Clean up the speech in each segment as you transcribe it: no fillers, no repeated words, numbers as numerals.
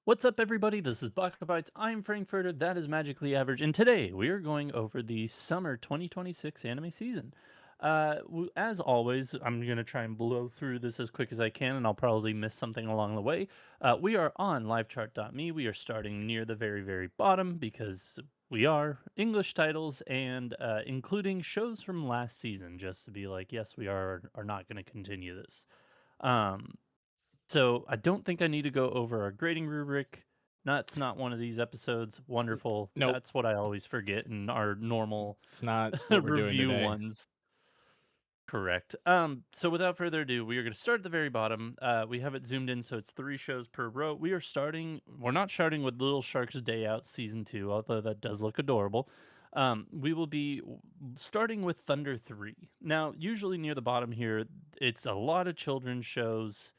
What's up, everybody? This is BakaBites. I'm Frankfurter. That is Magically Average. And today we are going over the summer 2026 anime season. As always, I'm going to try and blow through this as quick as I can, and I'll probably miss something along the way. We are on livechart.me. We are starting near the very, very bottom because we are English titles and including shows from last season, just to be like, yes, we are not going to continue this. Um, so I don't think I need to go over our grading rubric. That's not one of these episodes. Wonderful. Nope, That's what I always forget in our normal it's not what we're doing review today. ones. Correct. So without further ado, we are going to start at the very bottom. We have it zoomed in, so it's 3 shows per row. We're not starting with Little Shark's Day Out season 2, although that does look adorable. We will be starting with Thunder 3. Now, usually near the bottom here, it's a lot of children's shows,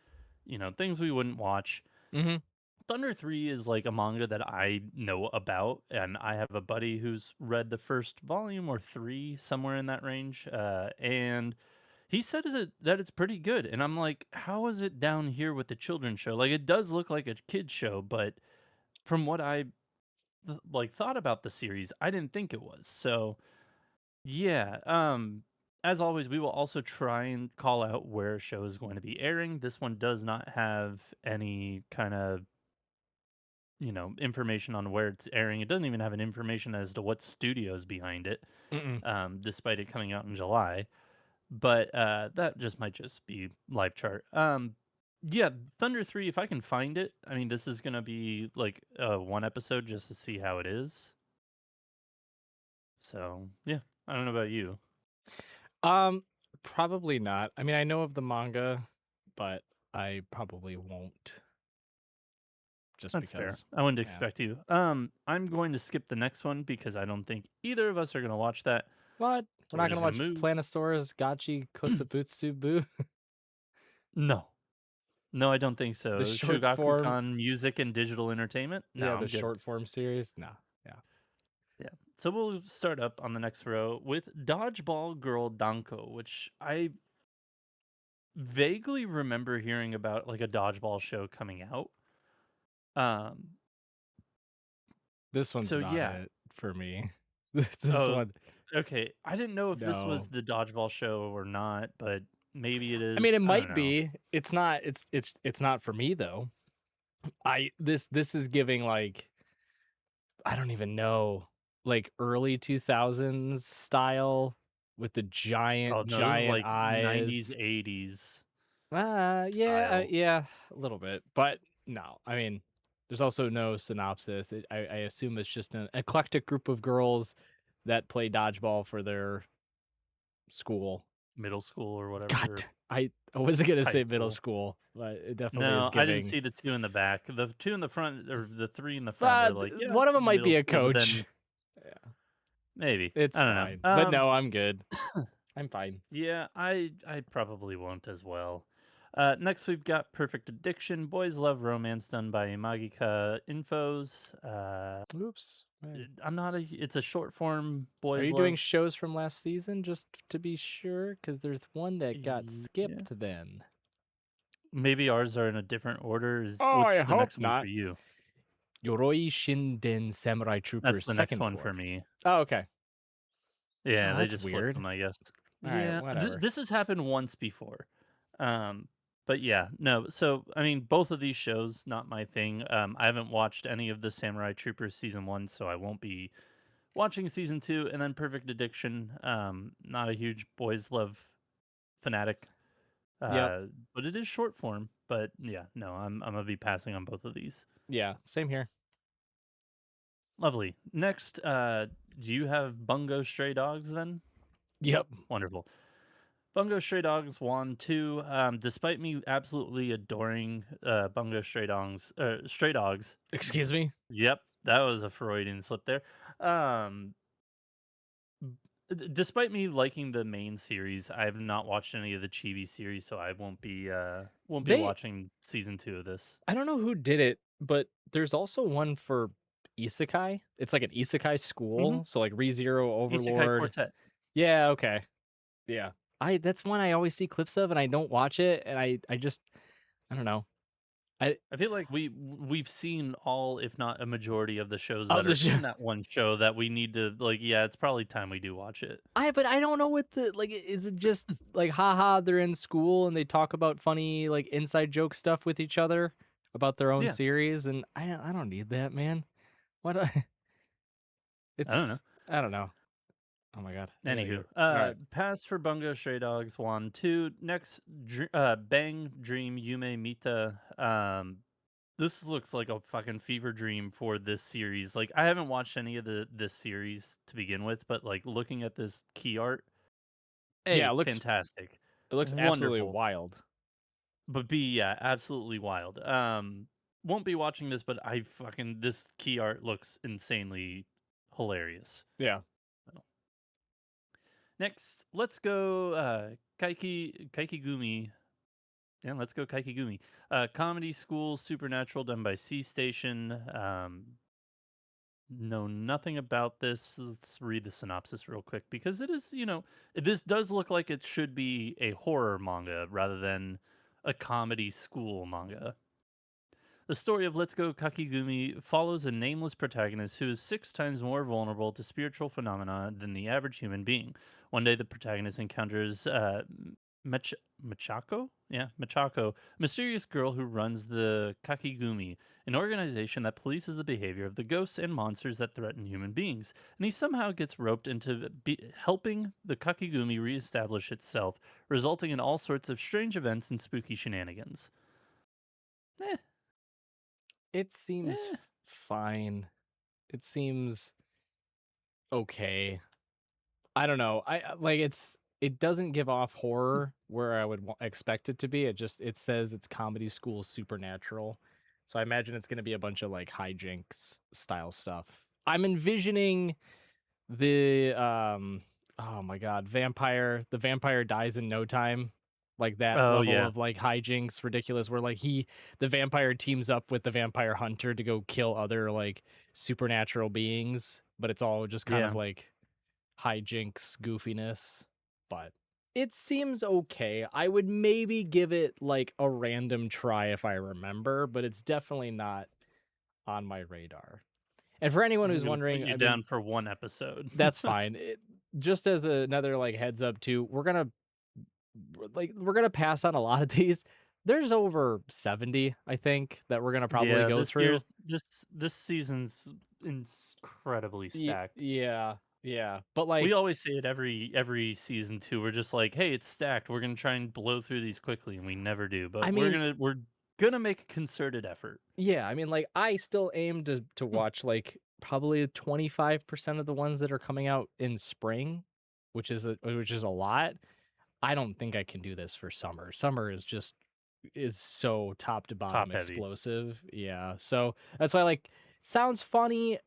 things we wouldn't watch. Mhm. Thunder 3 is like a manga that I know about, and I have a buddy who's read the first volume or 3, somewhere in that range, and he said that it's pretty good, and I'm like, "How is it down here with the children's show?" Like, it does look like a kid's show, but from what I thought about the series, I didn't think it was. So, yeah, as always, we will also try and call out where a show is going to be airing. This one does not have any kind of information on where it's airing. It doesn't even have an information as to what studio's behind it, Mm-mm. despite it coming out in July. But that might just be live chart. Yeah, Thunder 3, if I can find it. I mean, this is gonna be like one episode just to see how it is. So yeah, I don't know about you. Um, Probably not. I mean, I know of the manga, but I probably won't just That's fair. because. I wouldn't Yeah. expect you. I'm going to skip the next one because I don't think either of us are gonna watch that. What? We're So we're not just gonna gonna watch move. Planosaurus Gachi Kosabutsu Boo, No. No, I don't think the so. short form. Shogakukan Music and Digital Entertainment? No, Yeah, the I'm good. short form series. No. Yeah. Yeah. So we'll start up on the next row with Dodgeball Girl Danko, which I vaguely remember hearing about like a dodgeball show coming out. Um, This one's so not yeah. it for me. This Oh, one, okay. I didn't know if this was no. the dodgeball show or not, but maybe it I mean, is. it I don't might know. be. It's not. It's not for me though. This is giving like I don't even know, like early 2000s style with the Oh giant no, this is giant like eyes. 90s, 80s Yeah, style. yeah, a little bit, but no. I mean, there's also no synopsis. I assume it's just an eclectic group of girls that play dodgeball for their school. Middle school or God, whatever, I wasn't gonna high say middle school. school, but it definitely is No, I didn't giving. see the 2 in the back. The 2 in the front or the 3 in the front are like, yeah, One of them might middle be a school, but coach. then Yeah, maybe. it's I don't fine, know. but no, I'm good. I'm fine. Yeah, I probably won't as well. Next we've got Perfect Addiction, Boys Love Romance done by Magika Infos. Oops. Man. I'm not a it's a short form Are Boys you doing Love. shows from last season just to be sure? Because there's one that got Yeah. skipped then. Maybe ours are in a different order. Oh, What's I the hope next one for not. you? Yoroi Shinden Samurai That's Troopers the next Second one for Court. me. Oh, okay. Yeah, Oh, they that's just flipped weird. them, I guess. All right, Yeah, whatever. this has happened once before. Um, but yeah, no. So I mean, both of these shows not my thing. I haven't watched any of the Samurai Troopers season 1, so I won't be watching season 2. And then Perfect Addiction. Not a huge boys love fanatic. Yep. But it is short form. But yeah, no, I'm gonna be passing on both of these. Yeah, same here. Lovely. Next, do you have Bungo Stray Dogs then? Yep. Wonderful. Bungo Stray Dogs won too. Despite me absolutely adoring Bungo Stray Dogs. Excuse me? Yep, that was a Freudian slip there. Um, Despite me liking the main series, I have not watched any of the Chibi series, so I won't be They, watching season 2 of this. I don't know who did it, but there's also one for Isekai. It's like an Isekai Mm-hmm. school. So like ReZero, Isekai Overlord. Quartet. Yeah, okay. Yeah. That's one I always see clips of and I don't watch it and I just I don't know. I feel like we've seen all, if not a majority of the shows of that the are show. in that one show that we need to like, yeah, it's probably time we do watch it. But I don't know what the like. Is it just like haha? They're in school and they talk about funny like inside joke stuff with each other about their own Yeah, series, and I don't need that, man. What? I don't know. I don't know. Oh my god, I gotta Anywho, go. All right. pass for Bungo Stray Dogs 1, 2. Next, Bang Dream Yume Mita. This looks like a fucking fever dream for this series. Like, I haven't watched any of this series to begin with, but like looking at this key art, Yeah, A, fantastic, it looks absolutely wonderful, wild. but B, yeah, absolutely wild. Won't be watching this, but I fucking this key art looks insanely hilarious. Yeah. Next, let's go Kaikigumi. Yeah, let's go Kaikigumi. Comedy school supernatural done by C Station. Know nothing about this. Let's read the synopsis real quick because it is, this does look like it should be a horror manga rather than a comedy school manga. The story of Let's Go Kakigumi follows a nameless protagonist who is 6 times more vulnerable to spiritual phenomena than the average human being. One day, the protagonist encounters Machako? Yeah, Machako, a mysterious girl who runs the Kakigumi, an organization that polices the behavior of the ghosts and monsters that threaten human beings. And he somehow gets roped into helping the Kakigumi reestablish itself, resulting in all sorts of strange events and spooky shenanigans. Eh, It seems eh. fine. It seems okay. I don't know. Like it doesn't give off horror where I would expect it to be. It says it's comedy school supernatural. So I imagine it's going to be a bunch of like hijinks style stuff. I'm envisioning the oh my god, the vampire dies in no time. Like that Oh, level yeah. of like hijinks ridiculous where like the vampire teams up with the vampire hunter to go kill other like supernatural beings, but it's all just kind of Yeah. like hijinks goofiness, but it seems okay. I would maybe give it like a random try if I remember, but it's definitely not on my radar. And for anyone I'm who's gonna put wondering, you I mean, down for 1 episode. that's fine. Just as another like heads up too, we're gonna pass on a lot of these. There's over 70, I think, that we're gonna probably Yeah, go through. this season's incredibly stacked. Yeah, yeah, but We like, always say it every season too. We're just like, "Hey, it's stacked. We're gonna try and blow through these quickly," and we never do. But I we're mean, gonna we're gonna make a concerted effort. yeah, I mean, like, I still aim to Hmm, watch like probably 25% of the ones that are coming out in spring, which is a lot. I don't think I can do this for summer. Summer is so top to bottom top heavy. explosive. Yeah. So that's why like sounds funny.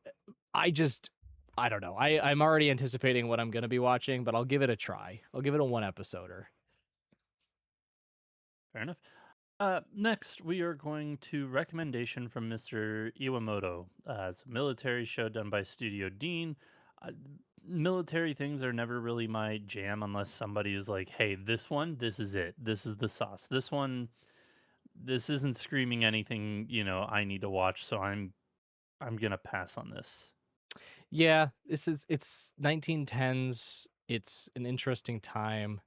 I just I don't know. I'm already anticipating what I'm gonna be watching, but I'll give it a try. I'll give it a one episoder. Fair enough. Next, we are going to recommendation from Mr. Iwamoto. It's a military show done by Studio Dean. Uh, Military things are never really my jam unless somebody is like, "Hey, this one, this is it. This is the sauce. This one, this isn't screaming anything. I need to watch. So I'm gonna pass on this." Yeah, it's 1910s. It's an interesting time.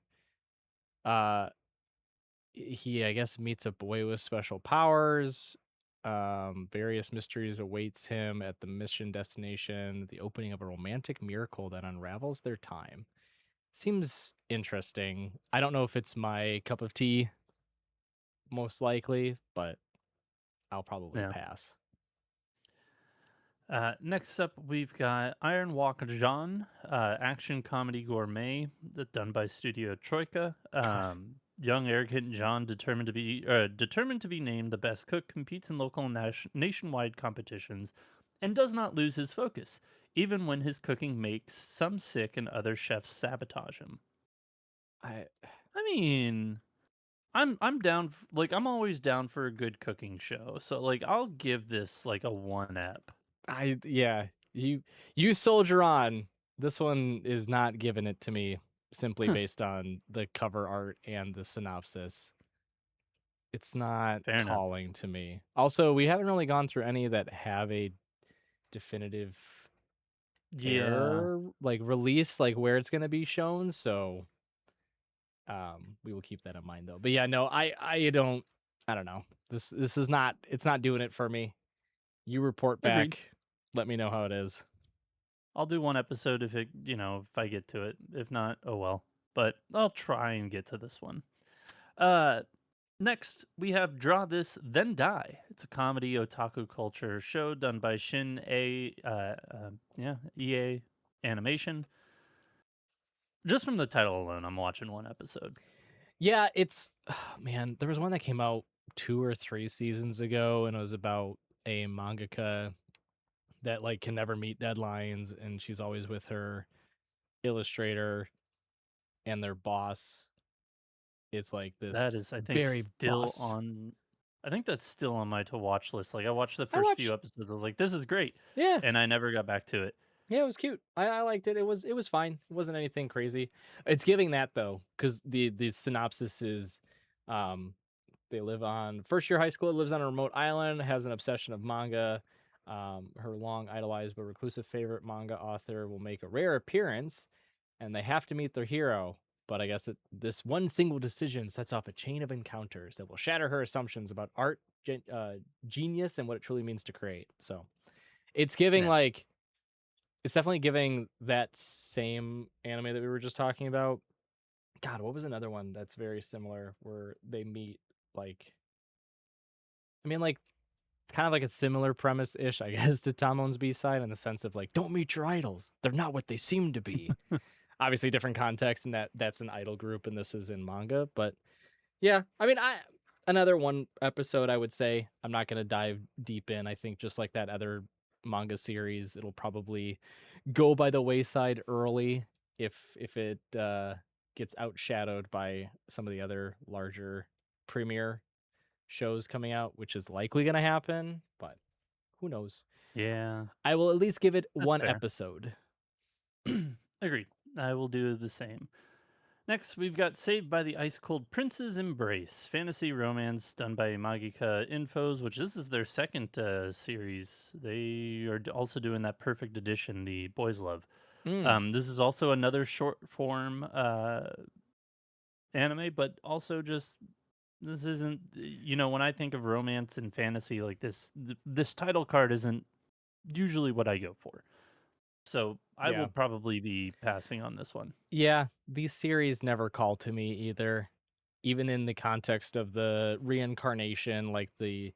Uh he I guess meets a boy with special powers. Various mysteries awaits him at the mission destination, the opening of a romantic miracle that unravels their time. Seems interesting. I don't know if it's my cup of tea, most likely, but I'll probably Yeah. pass. Next up, we've got Iron Walk John, action comedy gourmet, done by Studio Troika. Young, arrogant John, determined to be named the best cook, competes in local and nationwide competitions, and does not lose his focus, even when his cooking makes some sick and other chefs sabotage him. I I mean, I'm down. Like, I'm always down for a good cooking show, so like I'll give this like a 1 ep. yeah, you soldier on. This one is not giving it to me simply based on the cover art and the synopsis. it's not Fair enough. calling to me. Also, we haven't really gone through any that have a definitive Yeah, air like release, like where it's gonna be shown. So we will keep that in mind though. But yeah, no, I don't know. This is not it's not doing it for me. You report agreed. back. Let me know how it is. I'll do one episode if it, if I get to it. If not, oh well. But I'll try and get to this one. Uh, Next, we have Draw This, Then Die. It's a comedy otaku culture show done by EA Animation. Just from the title alone, I'm watching one episode. Yeah, it's man, there was one that came out 2 or 3 seasons ago, and it was about a mangaka that, like, can never meet deadlines, and she's always with her illustrator and their boss is, like, That this is, I think, very still boss. on. I think that's still on my to watch list. Like I watched the I first few watched episodes. I was like, "This is great," Yeah, and I never got back to it. yeah, it was cute. I liked it. It was fine. It wasn't anything crazy. It's giving that, though, because the synopsis is, um they live on first year high school, lives on a remote island, has an obsession of manga. Her long idolized but reclusive favorite manga author will make a rare appearance, and they have to meet their hero. But I guess this one single decision sets off a chain of encounters that will shatter her assumptions about art, genius, and what it truly means to create. So it's giving Yeah, like it's definitely giving that same anime that we were just talking about. God, what was another one that's very similar where they meet like I mean, like, it's kind of like a similar premise-ish, I guess, to Tamon's B-side in the sense of like, don't meet your idols. They're not what they seem to be. Obviously, different context, and that's an idol group, and this is in manga. But yeah, I mean, I another one episode I would say I'm not gonna dive deep in. I think just like that other manga series, it'll probably go by the wayside early if it gets outshadowed by some of the other larger premier shows coming out, which is likely going to happen, but who knows? yeah, I will at least give it that's one fair. episode. Agreed. I will do the same. Next, we've got Saved by the Ice Cold Prince's Embrace, fantasy romance done by Magica Infos, which this is their second series. They are also doing that Perfect Edition, the Boys Love. Mm, This is also another short form anime, but also just this isn't. When I think of romance and fantasy like this, this title card isn't usually what I go for. So I will yeah. probably be passing on this one. Yeah, these series never call to me either. Even in the context of the reincarnation, like the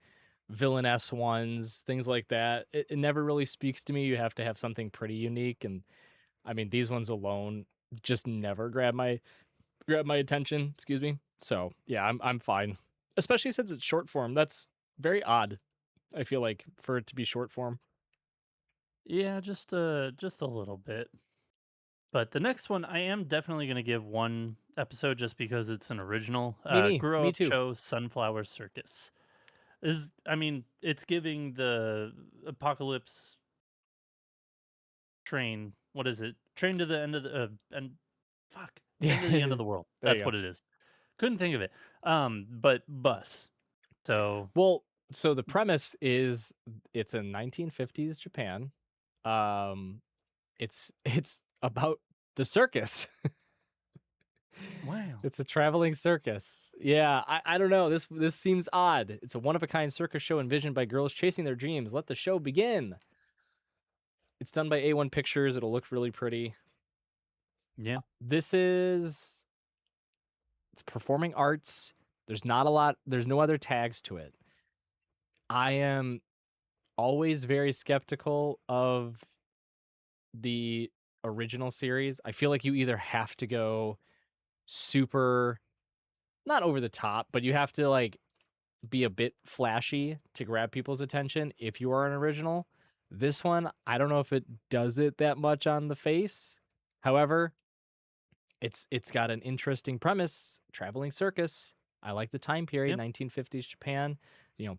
villainess ones, things like that, it never really speaks to me. You have to have something pretty unique. And I mean, these ones alone just never grab my attention, excuse me. So yeah, I'm fine. Especially since it's short form. That's very odd, I feel like, for it to be short form. Yeah, just a little bit. But the next one, I am definitely going to give one episode just because it's an original. Grow Me Up too. Show Sunflower Circus. I mean, it's giving the apocalypse train. What is it? Train to the end of the and fuck train to the end Yeah, of the world. there you That's go. what it is. Couldn't think of it. But bus. So Well, so the premise is it's in 1950s Japan. Um, it's about the circus. wow. It's a traveling circus. Yeah, I don't know. This seems odd. It's a one of a kind circus show envisioned by girls chasing their dreams. Let the show begin. It's done by A1 Pictures. It'll look really pretty. Yeah. This is it's performing arts. There's not a lot. There's no other tags to it. I am always very skeptical of the original series. I feel like you either have to go super not over the top, but you have to like be a bit flashy to grab people's attention if you are an original. This one, I don't know if it does it that much on the face. However, it's got an interesting premise, traveling circus. I like the time period, Yep. 1950s Japan,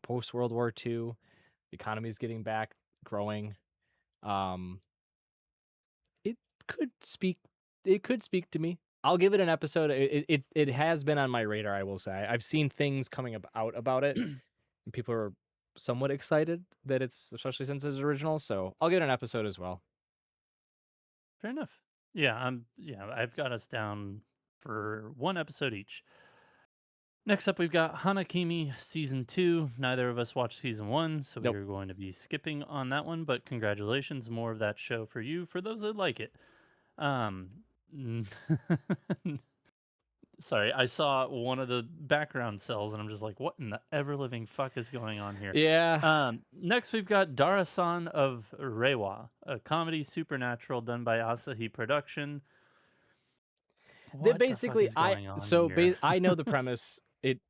post World War II, the economy is getting back, growing. Um, it could speak it could speak to me. I'll give it an episode. It has been on my radar, I will say. I've seen things coming out about it, and people are somewhat excited that it's, especially since it's original. So I'll get an episode as well. Fair enough. Yeah, I've got us down for one episode each. Next up, we've got Hanakimi season 2. Neither of us watched season 1, so we Nope. are going to be skipping on that one, but congratulations, more of that show for you for those that like it. Um Sorry, I saw one of the background cells and I'm just like, what in the ever living fuck is going on here? Yeah. Next, we've got Darasan of Reiwa, a comedy supernatural done by Asahi Production. That What the fuck basically is going on I here? I know the premise.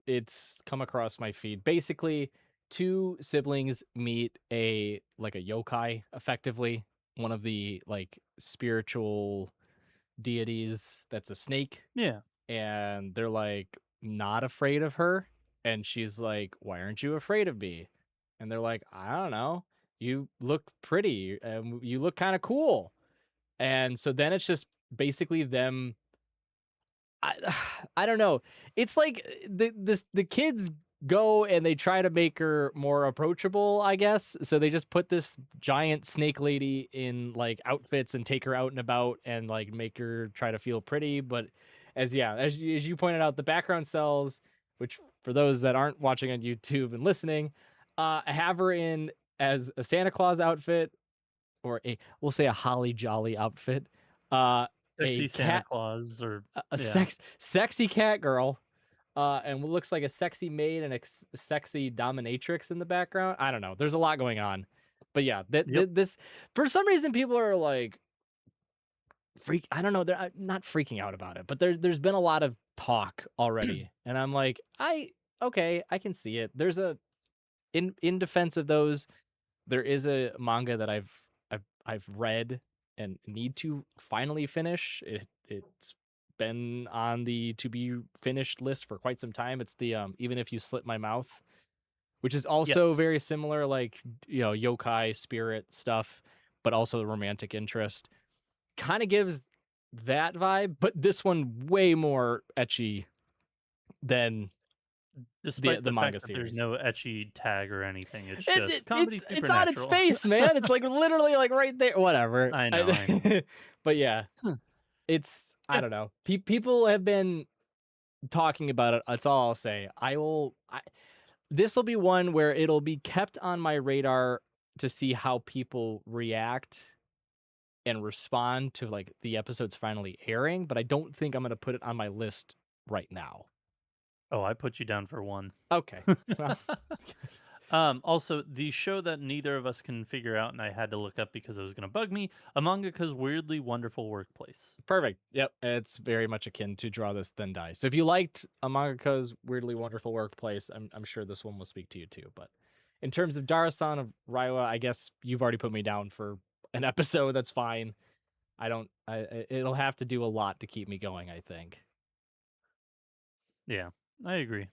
It's come across my feed. Basically, two siblings meet a like a yokai, effectively, one of the like spiritual deities that's a snake, Yeah. and they're like not afraid of her, and she's like, "Why aren't you afraid of me?" And they're like, "I don't know. You look pretty and you look kind of cool." And so then it's just basically them. I I don't know. It's like the kids go and they try to make her more approachable, I guess. So they just put this giant snake lady in like outfits and take her out and about and like make her try to feel pretty. But as you pointed out, the background cells, which for those that aren't watching on YouTube and listening, have her in as a Santa Claus outfit or a we'll say a holly jolly outfit. Uh, a Sexy Santa cat Claus or a yeah. sexy cat girl, and what looks like a sexy maid and a sexy dominatrix in the background. I don't know. There's a lot going on, but yeah, Yep. this for some reason people are like I don't know. They're not freaking out about it, but there's been a lot of talk already, and I'm like, okay, I can see it. There's a in defense of those, there is a manga that I've read and need to finally finish. It's been on the to be finished list for quite some time. It's the Even If You Slit My Mouth, which is also Yes. very similar, like yokai spirit stuff, but also romantic interest. Kind of gives that vibe, but this one way more etchy than Despite the the manga fact that there's series. no etchy tag or anything, it's It, just it comedy it's on its supernatural. face, man. It's like literally like right there. Whatever. I know. But yeah, Huh. it's I Yeah. don't know. People have been talking about it. That's all I'll say. This will be one where it'll be kept on my radar to see how people react and respond to like the episodes finally airing. But I don't think I'm gonna put it on my list right now. Oh, I put you down for one. Okay. Well, Also, the show that neither of us can figure out, and I had to look up because it was going to bug me, a mangaka's weirdly wonderful workplace. perfect. Yep. It's very much akin to Draw This Then Die. So if you liked a mangaka's weirdly wonderful workplace, I'm sure this one will speak to you too. But in terms of Darasan of Raiwa, I guess you've already put me down for an episode. That's fine. I don't. It'll have to do a lot to keep me going, I think. Yeah, I agree.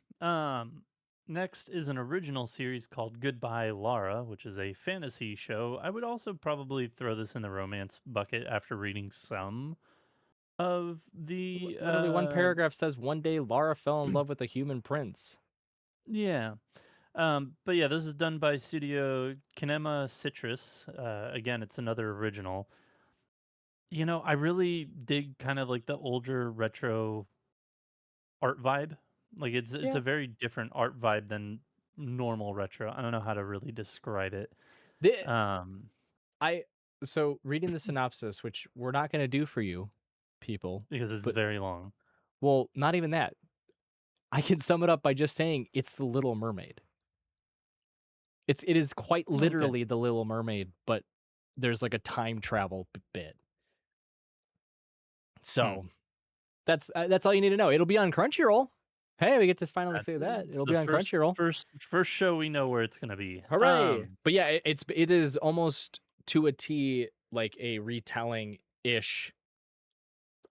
Next is an original series called Goodbye Lara, which is a fantasy show. I would also probably throw this in the romance bucket after reading some of the Literally, one paragraph says one day Lara fell in love with a human prince. yeah. But yeah, this is done by Studio Kinema Citrus. Again, it's another original. I really dig kind of like the older retro art vibe. Like it's Yeah. a very different art vibe than normal retro. I don't know how to really describe it. The Um, I so reading the synopsis, which we're not going to do for you, people, because it's but very long. well, not even that. I can sum it up by just saying it's the Little Mermaid. It is quite Okay. literally the Little Mermaid, but there's like a time travel bit. Hmm. So that's all you need to know. It'll be on Crunchyroll. Hey, we get to finally That's say it. that. It's It'll the be on first Crunchyroll. first first show we know where it's gonna be. Hooray! But yeah, it is almost to a T like a retelling ish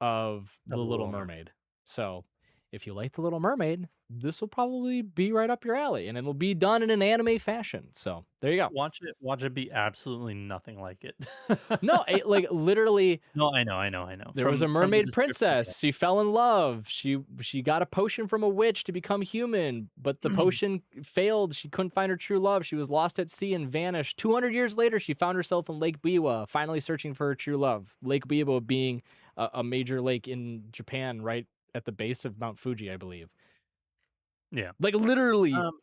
of Of The the Little Little Mermaid. Mermaid. So if you like The Little Mermaid, this will probably be right up your alley, and it'll be done in an anime fashion. So there you go. Watch it be absolutely nothing like it. No, it, like literally, No, I know. there was a From the mermaid description, princess. She fell in love. She got a potion from a witch to become human, but the yeah. potion failed. She couldn't find her true love. She was lost at sea and vanished. 200 years later, she found herself in Lake Biwa, finally searching for her true love. Lake Biwa being a major lake in Japan, right at the base of Mount Fuji, I believe. Yeah. Like literally Um,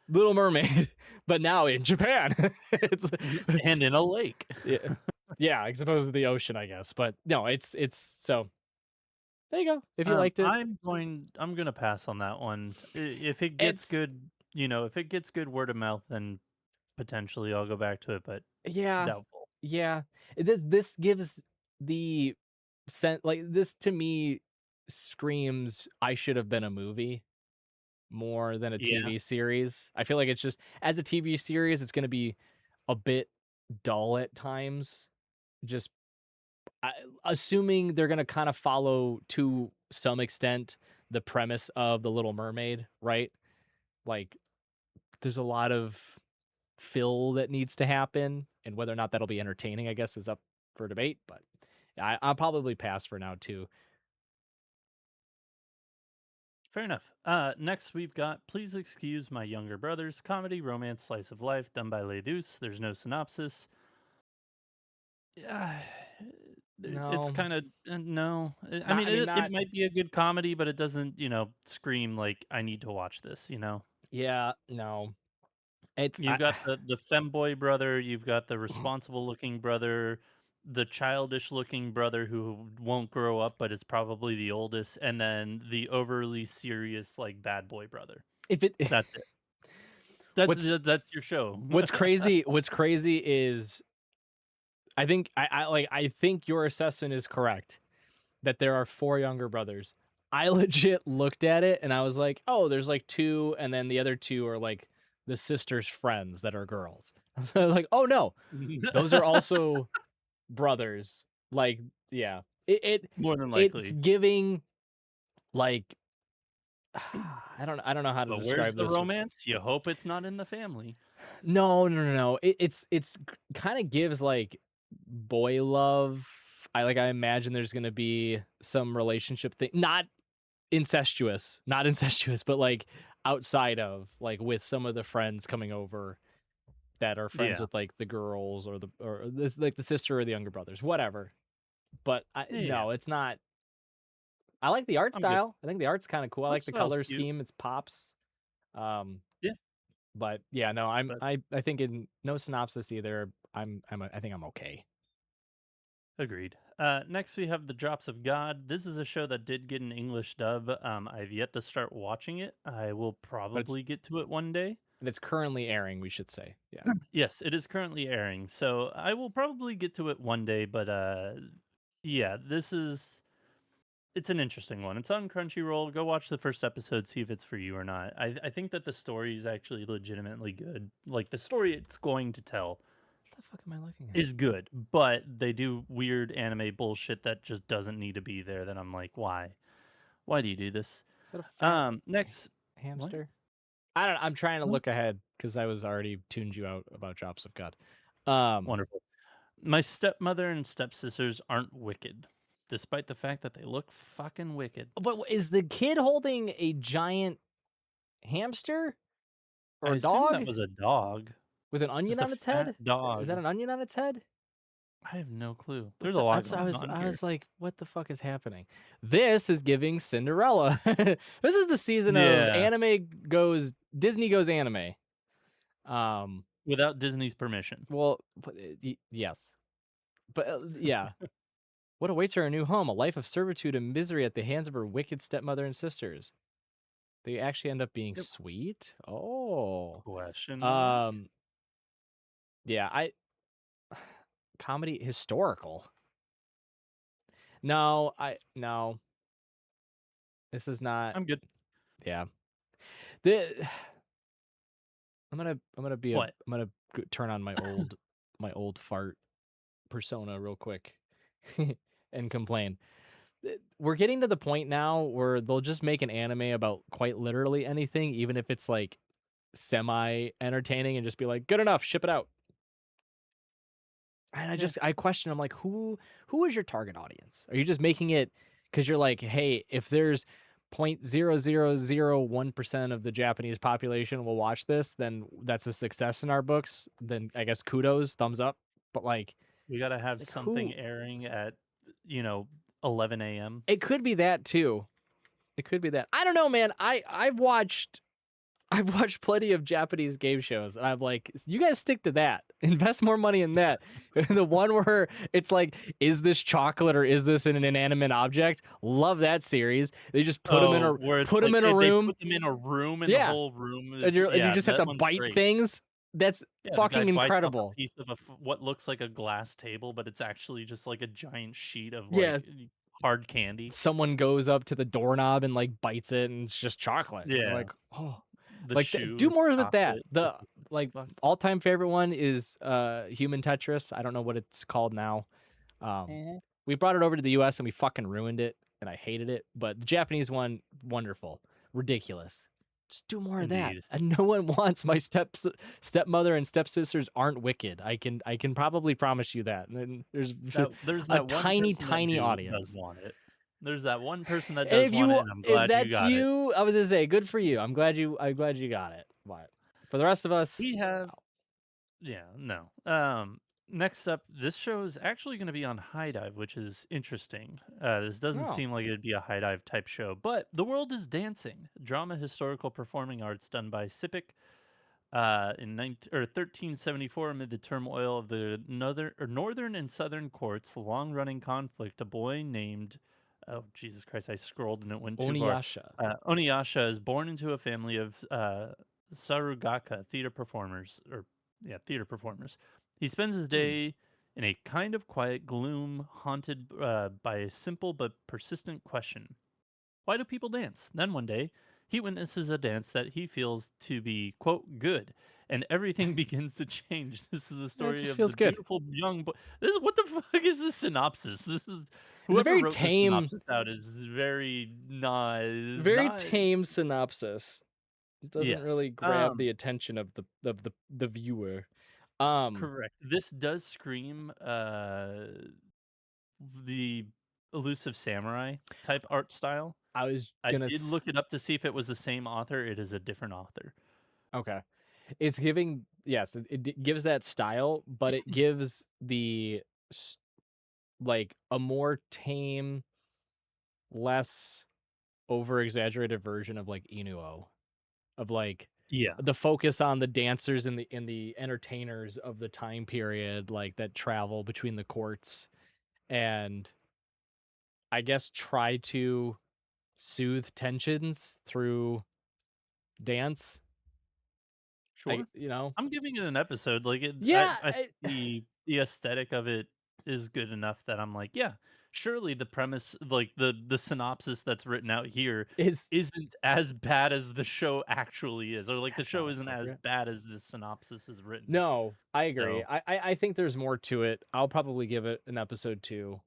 Little Mermaid, but now in Japan. It's and in a lake. yeah, yeah, as opposed to the ocean, I guess. But no, it's so there you go. If you liked it, I'm gonna pass on that one. If it gets it's good, if it gets good word of mouth, then potentially I'll go back to it, but yeah, doubtful. yeah. This gives the sense like this to me screams I should have been a movie more than a Yeah. TV series. I feel like it's just as a TV series, it's gonna be a bit dull at times. Just I, assuming they're gonna kind of follow to some extent the premise of The Little Mermaid, right? Like, there's a lot of fill that needs to happen, and whether or not that'll be entertaining, I guess, is up for debate. But I'll probably pass for now too. Fair enough. Next we've got Please Excuse My Younger Brothers, comedy, romance, slice of life, done by Leydus. There's no synopsis. Yeah, it's No, kind of no. I not. mean, I mean, it not. might be a good comedy, but it doesn't, scream like I need to watch this. Yeah, no. It's You've got the femboy brother, you've got the responsible looking brother, the childish looking brother who won't grow up but is probably the oldest, and then the overly serious like bad boy brother. if it. That's it. That's What's that's your show. what's crazy. What's crazy is I think I think your assessment is correct that there are four younger brothers. I legit looked at it and I was like, oh, there's like two, and then the other two are like the sisters' friends that are girls. So like, oh no, those are also brothers. Like, yeah. More than It's likely. giving like I don't know how to But where's describe the this. romance? You hope it's not in the family. No, no, no, no. It's kind of gives like boy love. I imagine there's gonna be some relationship thing, not incestuous, not incestuous, but like outside of like with some of the friends coming over that are friends Yeah. with like the girls or this, like the sister or the younger brothers, whatever. But Yeah, yeah. no, it's not. I like the art I'm good. style. I think the art's kind of cool. I Art like the style's color cute. scheme. It's pops. Um, Yeah, but yeah, no, but I think in no synopsis either. I think I'm okay. agreed. Next, we have The Drops of God. This is a show that did get an English dub. I've yet to start watching it. I will But it's probably get to it one day. it's currently airing, we should say. Yeah. Yes, it is currently airing, so I will probably get to it one day. But yeah, it's an interesting one. It's on Crunchyroll. Go watch the first episode, see if it's for you or not. I think that the story is actually legitimately good. Like the story it's going to tell What the fuck am I looking at? is good, but they do weird anime bullshit that just doesn't need to be there. That I'm like, why? Why do you do this? Is that a fat Next, what? hamster? I don't know. I'm trying to What? look ahead because I was already tuned you out about Drops of God. Um, Wonderful. My stepmother and stepsisters aren't wicked, despite the fact that they look fucking wicked. but is the kid holding a giant hamster I or assume that dog was a dog, with an onion just a on its fat head? Is that dog. an onion on its head? I have no clue. What There's a the lot that's going on I here. was like, what the fuck is happening? This is giving Cinderella. This is the season of Yeah, Disney goes anime. Um, without Disney's permission. well, yes. But yeah. What awaits her a new home? A life of servitude and misery at the hands of her wicked stepmother and sisters. They actually end up being Yep. sweet. Oh. Question mark. Um, yeah, I comedy historical. No. This is not I'm good. yeah. The I'm What? gonna turn on my old fart persona real quick and complain. we're getting to the point now where they'll just make an anime about quite literally anything, even if it's like semi entertaining, and just be like, good enough, ship it out. And Yeah, I question, I'm like, who is your target audience? Are you just making it because you're like, hey, if there's 0.0001% of the Japanese population will watch this, then that's a success in our books. Then I guess kudos, thumbs up. But we gotta have like something who? airing at, you know, 11 a.m. It could be that too. It could be that. I don't know, man. I've watched plenty of Japanese game shows, and I'm like, you guys stick to that. Invest more money in that. The one where it's like, is this chocolate or is this an inanimate object? Love that series. They just Oh, where it's put them like in a they room. put them in a room and the Yeah, whole room and is you yeah, just have that to one's bite great. things. That's Yeah, the guy fucking bites off a incredible. piece of what looks like a glass table, but it's actually just like a giant sheet of Yeah, like hard candy. someone goes up to the doorknob and like bites it, and it's just chocolate. And you're Yeah, like, oh, the like do shoe more with that. chocolate. The Just like, like fuck. all-time favorite one is Human Tetris. I don't know what it's called now. Mhm. We brought it over to the US and we fucking ruined it, and I hated it. But the Japanese one, wonderful, ridiculous. Just do more of that. Indeed. And no one wants my stepmother and stepsisters aren't wicked. I can probably promise you that. And then there's There's a that one tiny person that tiny does audience. want it. There's that one person that And does want it, and I'm if glad you that's got it. you, I was gonna say, good for you. I'm glad you got it. But for the rest of us, We have Yeah, no. Next up, this show is actually going to be on High Dive, which is interesting. This doesn't no. seem like it'd be a High Dive type show, but The World is Dancing, drama, historical performing arts done by Sipik in 1374 amid the turmoil of the northern and southern courts, long-running conflict. A boy named Oh Jesus Christ! I scrolled and it went too far. Oniyasha. Oniyasha is born into a family of Sarugaka theater performers, or yeah, theater performers. He spends his Hmm. day in a kind of quiet gloom, haunted by a simple but persistent question: why do people dance? Then one day, he witnesses a dance that he feels to be, quote, good, and everything begins to change. This is the It story just of feels the good. beautiful young boy. This is what the fuck is this synopsis? This is It's a whoever very wrote this tame, synopsis out is very not tame synopsis. It doesn't yes. really grab the attention of the viewer. Um, Correct. This does scream the elusive samurai type art style. I was I gonna did look it up to see if it was the same author. It is a different author. okay. It's giving, yes, gives that style, but it gives s- like a more tame, less over exaggerated version of like Inuo, of like Yeah. the focus on the dancers and the entertainers of the time period, like that travel between the courts, and I guess try to soothe tensions through dance. Sure. You know, I'm giving it an episode. Like it, yeah, I think the aesthetic of it is good enough that I'm like, yeah, surely the premise, like the synopsis that's written out here, is isn't as bad as the show actually is, or like the that's show not isn't as appropriate. bad as the synopsis is written. No, I agree. So I think there's more to it. I'll probably give it an episode 2.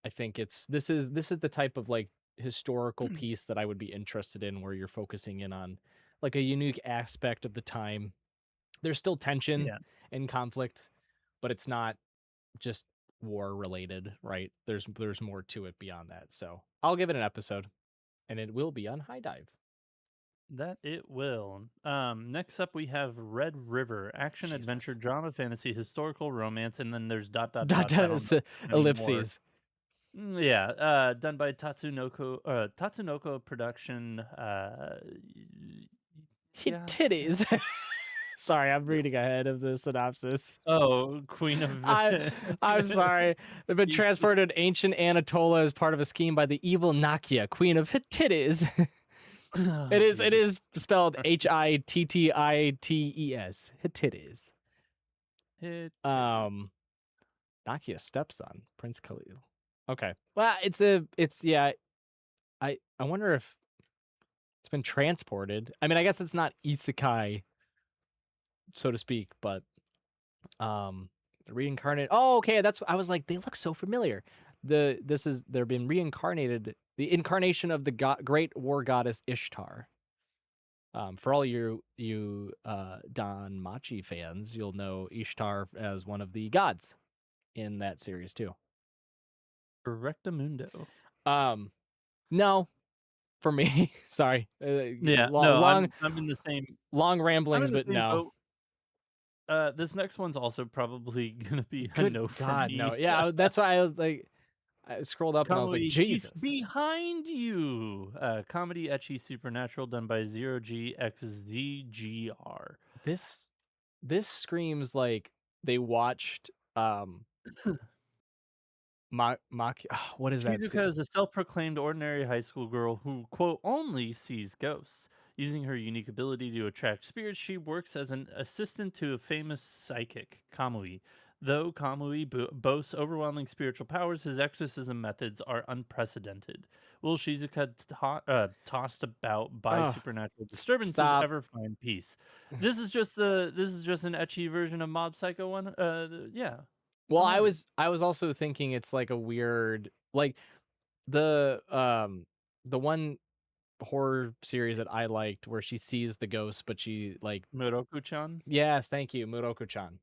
I think this is the type of like historical piece that I would be interested in, where you're focusing in on like a unique aspect of the time. There's still tension yeah, and conflict, but it's not just war related, right? There's more to it beyond that. So I'll give it an episode, and it will be on High Dive. that it will. Next up we have Red River, action, adventure, Jesus. drama, fantasy, historical, romance, and then there's dot dot Dot dots. I dot don't know anymore. ellipses. Yeah, done by Tatsunoko Production. Hit Yeah. titties. Sorry, I'm reading ahead of the synopsis. Oh, Queen of I I'm sorry. They've been He's transported to ancient Anatolia as part of a scheme by the evil Nakia, queen of Hittites. oh, It Jesus. is spelled Hittites. Hittites. Hit titty. Um Nakia's stepson, Prince Khalil. Okay. Well, it's yeah, I wonder if it's been transported. I mean, I guess it's not isekai, so to speak, but the reincarnate. Oh, okay, that's I was like, they look so familiar. they're been reincarnated, the incarnation of the great war goddess Ishtar. For all you Don Machi fans, you'll know Ishtar as one of the gods in that series too. Correctamundo. No, for me, sorry, Yeah, long no, long I'm in the same long I'm ramblings, in the but same no. boat. This next one's also probably gonna be a Good no from God, no. me. Yeah, that's why I was like, I scrolled up and I was like, Kamui, he's Jesus, behind you. Comedy ecchi supernatural done by Zero G XZGR. this this screams like they watched what is that? Shizuka is a self-proclaimed ordinary high school girl who, quote, only sees ghosts. Using her unique ability to attract spirits, she works as an assistant to a famous psychic, Kamui. Though Kamui boasts overwhelming spiritual powers, his exorcism methods are unprecedented. Will Shizuka, tossed about by Oh, supernatural disturbances, stop. ever find peace? This is just an etchy version of Mob Psycho 1. Yeah, Well, I'm I on it. was I was also thinking it's like a weird like the um the one horror series that I liked where she sees the ghost, but she like Moroku-chan. yes, thank you, Muroko-chan.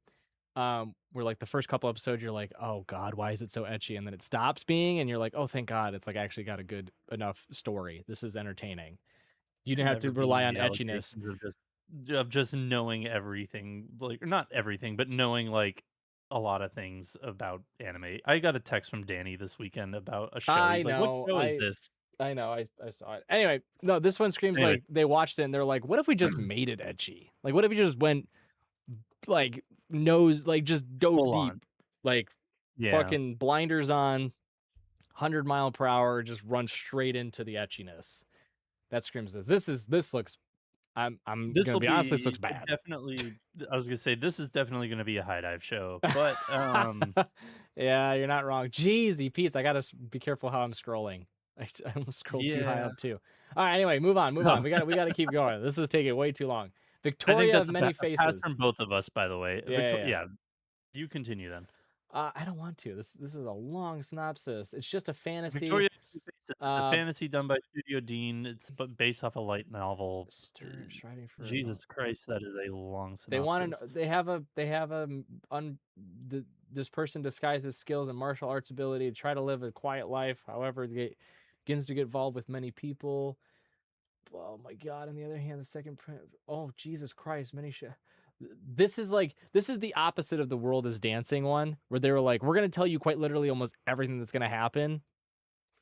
Where like the first couple episodes you're like, oh God, why is it so etchy? And then it stops being, and you're like, oh thank God, it's like actually got a good enough story. This is entertaining. You didn't have to Never rely be on the etchiness. allegations of just knowing everything, like, or not everything, but knowing, like, a lot of things about anime. I got a text from Danny this weekend about a show. I He's like, "What know, show is I this?" I know, I saw it. Anyway, no, this one screams Anyways, like they watched it and they're like, what if we just made it etchy? Like, what if we just went like nose, like just dove full on. deep, like Yeah. fucking blinders on, 100 mile per hour, just run straight into the etchiness. That screams this. This looks. I'm gonna This'll be honest. This be looks bad. definitely I was gonna say, this is definitely gonna be a high dive show, but, Yeah, you're not wrong. Jeezy Pete's. I gotta be careful how I'm scrolling. I almost scrolled too high yeah. up too. All right. Anyway, move on. Move No, on. We gotta keep going. This is taking way too long. I think Victoria of that's many a pass faces. from both of us, by the way. Yeah, yeah, yeah. Yeah, you continue then. I don't want to. This is a long synopsis. It's just a fantasy. Victoria Faces is a Uh, fantasy done by Studio Dean. It's based off a light novel. striving for Jesus Christ, that is a long they want synopsis. to they have a this person disguises skills and martial arts ability to try to live a quiet life. However, they begins to get involved with many people. Oh my God! On the other hand, the second oh Jesus Christ, this is the opposite of the world is dancing one, where they were like, we're gonna tell you quite literally almost everything that's gonna happen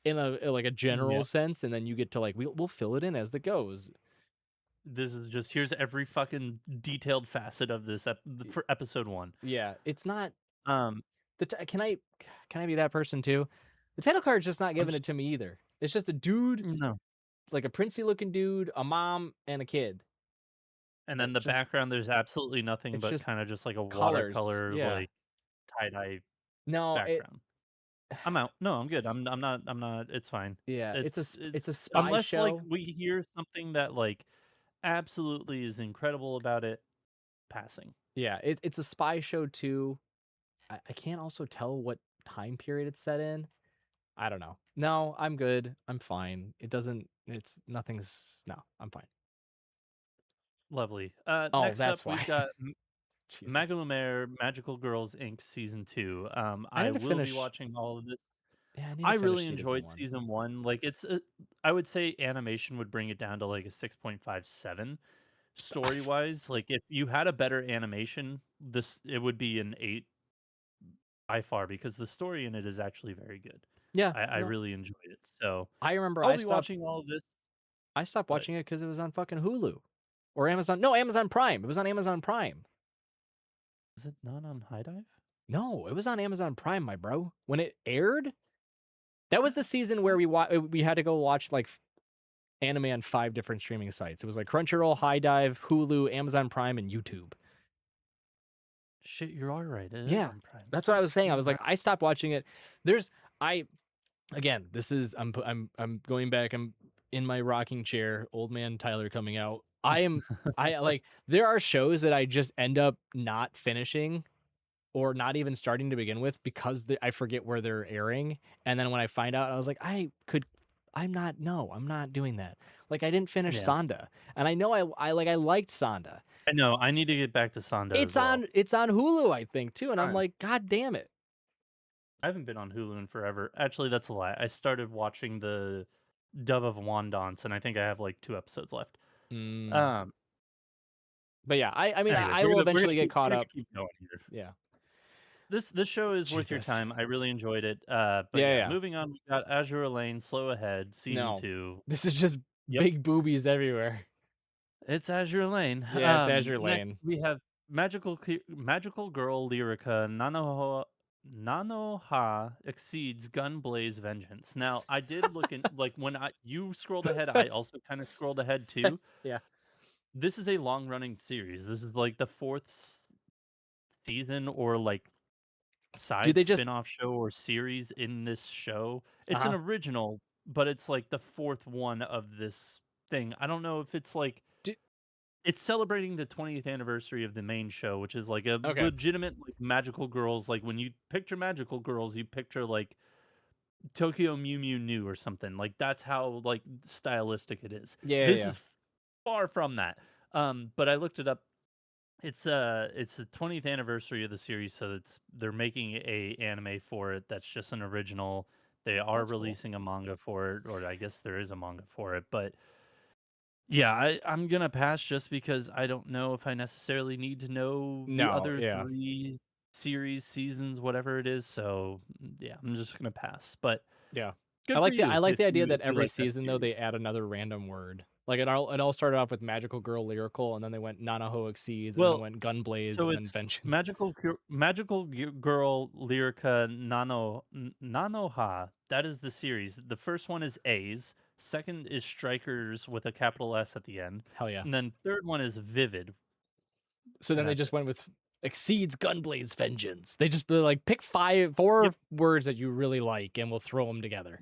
in like a general Yeah, sense, and then you get to like we'll fill it in as it goes. this is just here's every fucking detailed facet of this for episode 1. Yeah, it's not Um, can I be that person too? The title card's just not I'm giving just it to me either. It's just a dude, no. like a princely looking dude, a mom, and a kid. And then the Just background, there's absolutely nothing it's but just kinda just like a colors. watercolor, Yeah. like, tie-dye No, it background. I'm out. No, I'm good. I'm not it's fine. yeah, it's a It's spy unless, like, show. we hear something that, like, absolutely is incredible about it, passing. Yeah, it's a spy show too. I can't also tell what time period it's set in. I don't know. No, I'm good. I'm fine. It doesn't it's nothing's no, I'm fine. Lovely. Oh, Next up, that's why. we've got Jesus. Magalume Magical Girls Inc. Season 2. I I need to will be finish watching all of this. yeah, I need to I finish really season enjoyed 1. season 1. Like, I would say animation would bring it down to, like, a 6.57. Story-wise, like, if you had a better animation, it would be an 8 by far because the story in it is actually very good. Yeah, I no. really enjoyed it. So, I remember I'll be watching all of this, I stopped but watching it because it was on fucking Hulu or Amazon. No, Amazon Prime. It was on Amazon Prime. is it not on High Dive? No, it was on Amazon Prime, my bro. When it aired, that was the season where Thought we had to go watch like anime on 5 different streaming sites. It was like Crunchyroll, High Dive, Hulu, Amazon Prime, and YouTube. shit, you are right. It is Yeah, on Prime. that's what I Stop was saying. I being was like, right. I stopped watching it. There's I again, this is I'm going back. I'm in my rocking chair, old man Tyler coming out. I like there are shows that I just end up not finishing or not even starting to begin with because I forget where they're airing. And then when I find out, I was like, I'm not, no, I'm not doing that. Like I didn't finish Yeah. Sonda, and I know I liked Sonda. I know, I need to get back to Sando as well. It's on Hulu, I think too, and I'm Prime. like, God damn it. I haven't been on Hulu in forever. Actually, that's a lie. I started watching the Dove of Wandance, and I think I have, like, 2 episodes left. Mm. Um, But yeah, I mean, Anyways, I will we're eventually gonna get keep caught up. going here. Yeah. This show is worth your Jesus. time. I really enjoyed it. But Yeah, yeah, yeah. moving on, we got Azure Lane, Slow Ahead, season No. 2. This is just Yep, big boobies everywhere. it's Azure Lane. Yeah, it's Azure Next Lane. we have Magical Girl Lyrica Nanoha exceeds Gunblaze Vengeance. Now, I did look in like when you scrolled ahead, I That's also kind of scrolled ahead too. yeah. This is a long running series. This is like the fourth season or like Do side they just spin-off show or series in this show. It's an uh-huh. original, but it's like the fourth one of this thing. I don't know if it's like Do, it's celebrating the 20th anniversary of the main show, which is like a okay. legitimate like magical girls. Like when you picture magical girls, you picture like Tokyo Mew Mew New or something. Like that's how like stylistic it is. Yeah, yeah, This yeah. is far from that. But I looked it up. It's the 20th anniversary of the series, so they're making a anime for it that's just an original. They are That's cool. releasing a manga for it, or I guess there is a manga for it. But yeah, I'm gonna pass just because I don't know if I necessarily need to know the No, other yeah. 3 series, seasons, whatever it is. So yeah, I'm just gonna pass. But Yeah. good for I you like if the idea that you every like that season though series. they add another random word. Like it all started off with Magical Girl Lyrical, and then they went Nanaho Exceeds, and then it Well, went Gunblaze, so and then it's Vengeance. Girl Lyrica Nanoha. That is the series. The first one is A's. Second is Strikers with a capital S at the end. Hell yeah. And then third one is Vivid, So and then they that's just it. went with Exceeds Gunblaze Vengeance. They just like pick Yep, 4 words that you really like, and we'll throw them together.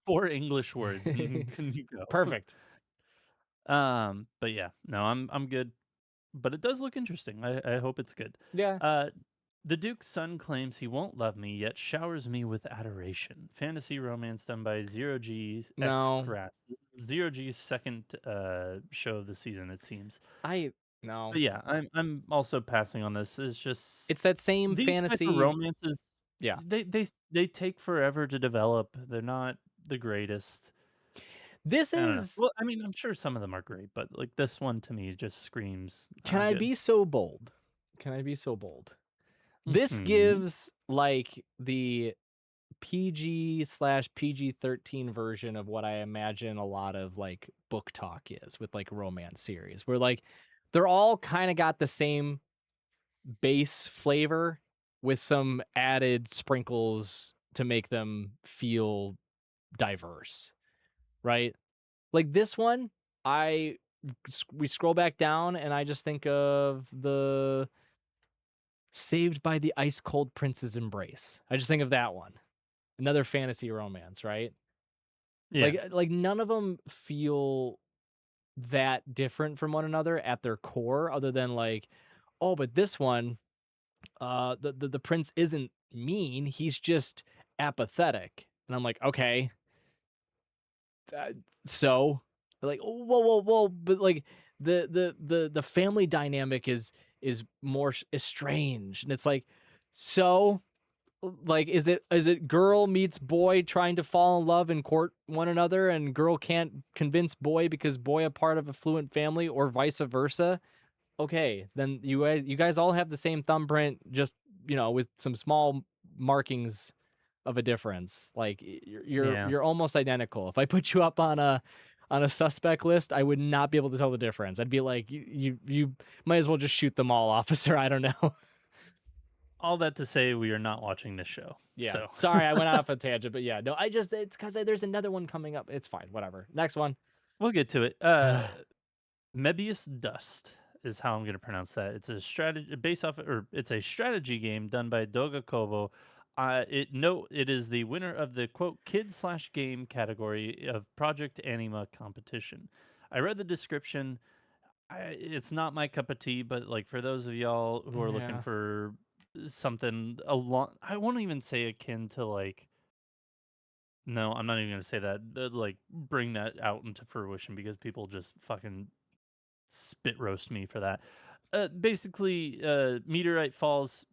4 English words, and can you go? Perfect. But yeah, no, I'm good. But it does look interesting. I hope it's good. Yeah. Uh, the Duke's son claims he won't love me, yet showers me with adoration. Fantasy romance done by Zero G's X No. Crass. Zero G's second show of the season, it seems. I no. But yeah, I'm also passing on this. It's just It's that same these type of fantasy. romances. Yeah. They take forever to develop. They're not the greatest. This I don't know. is Well, I mean, I'm sure some of them are great, but like this one to me just screams, Can I'm I good. be so bold? Can I be so bold? This Hmm. gives like the PG/PG-13 version of what I imagine a lot of like book talk is with like romance series, where like they're all kind of got the same base flavor with some added sprinkles to make them feel diverse, right? Like this one, I we scroll back down and I just think of the Saved by the Ice Cold Prince's Embrace. I just think of that one. Another fantasy romance, right? Yeah. Like none of them feel that different from one another at their core, other than like, oh, but this one, the prince isn't mean, he's just apathetic. And I'm like, okay, uh, so like, oh, whoa, but like the family dynamic is more estranged, and it's like, so like is it girl meets boy trying to fall in love and court one another, and girl can't convince boy because boy a part of a fluent family, or vice versa? Okay, then you guys all have the same thumbprint, just with some small markings of a difference. Like you're Yeah. you're almost identical. If I put you up on a suspect list, I would not be able to tell the difference. I'd be like, you might as well just shoot them all, officer. I don't know. All that to say, we are not watching this show. Yeah. So Sorry, I went off a tangent, but yeah, no, it's because there's another one coming up. It's fine, whatever. Next one. we'll get to it. Mebius Dust is how I'm going to pronounce that. It's a strategy based off, or it's a strategy game done by Doga Kobo. It is the winner of the quote kid/game category of Project Anima competition. I read the description. It's not my cup of tea, but like for those of y'all who are looking Yeah. for something along. I won't even say akin to like. No, I'm not even gonna say that. Like bring that out into fruition because people just fucking spit roast me for that. Basically, meteorite falls.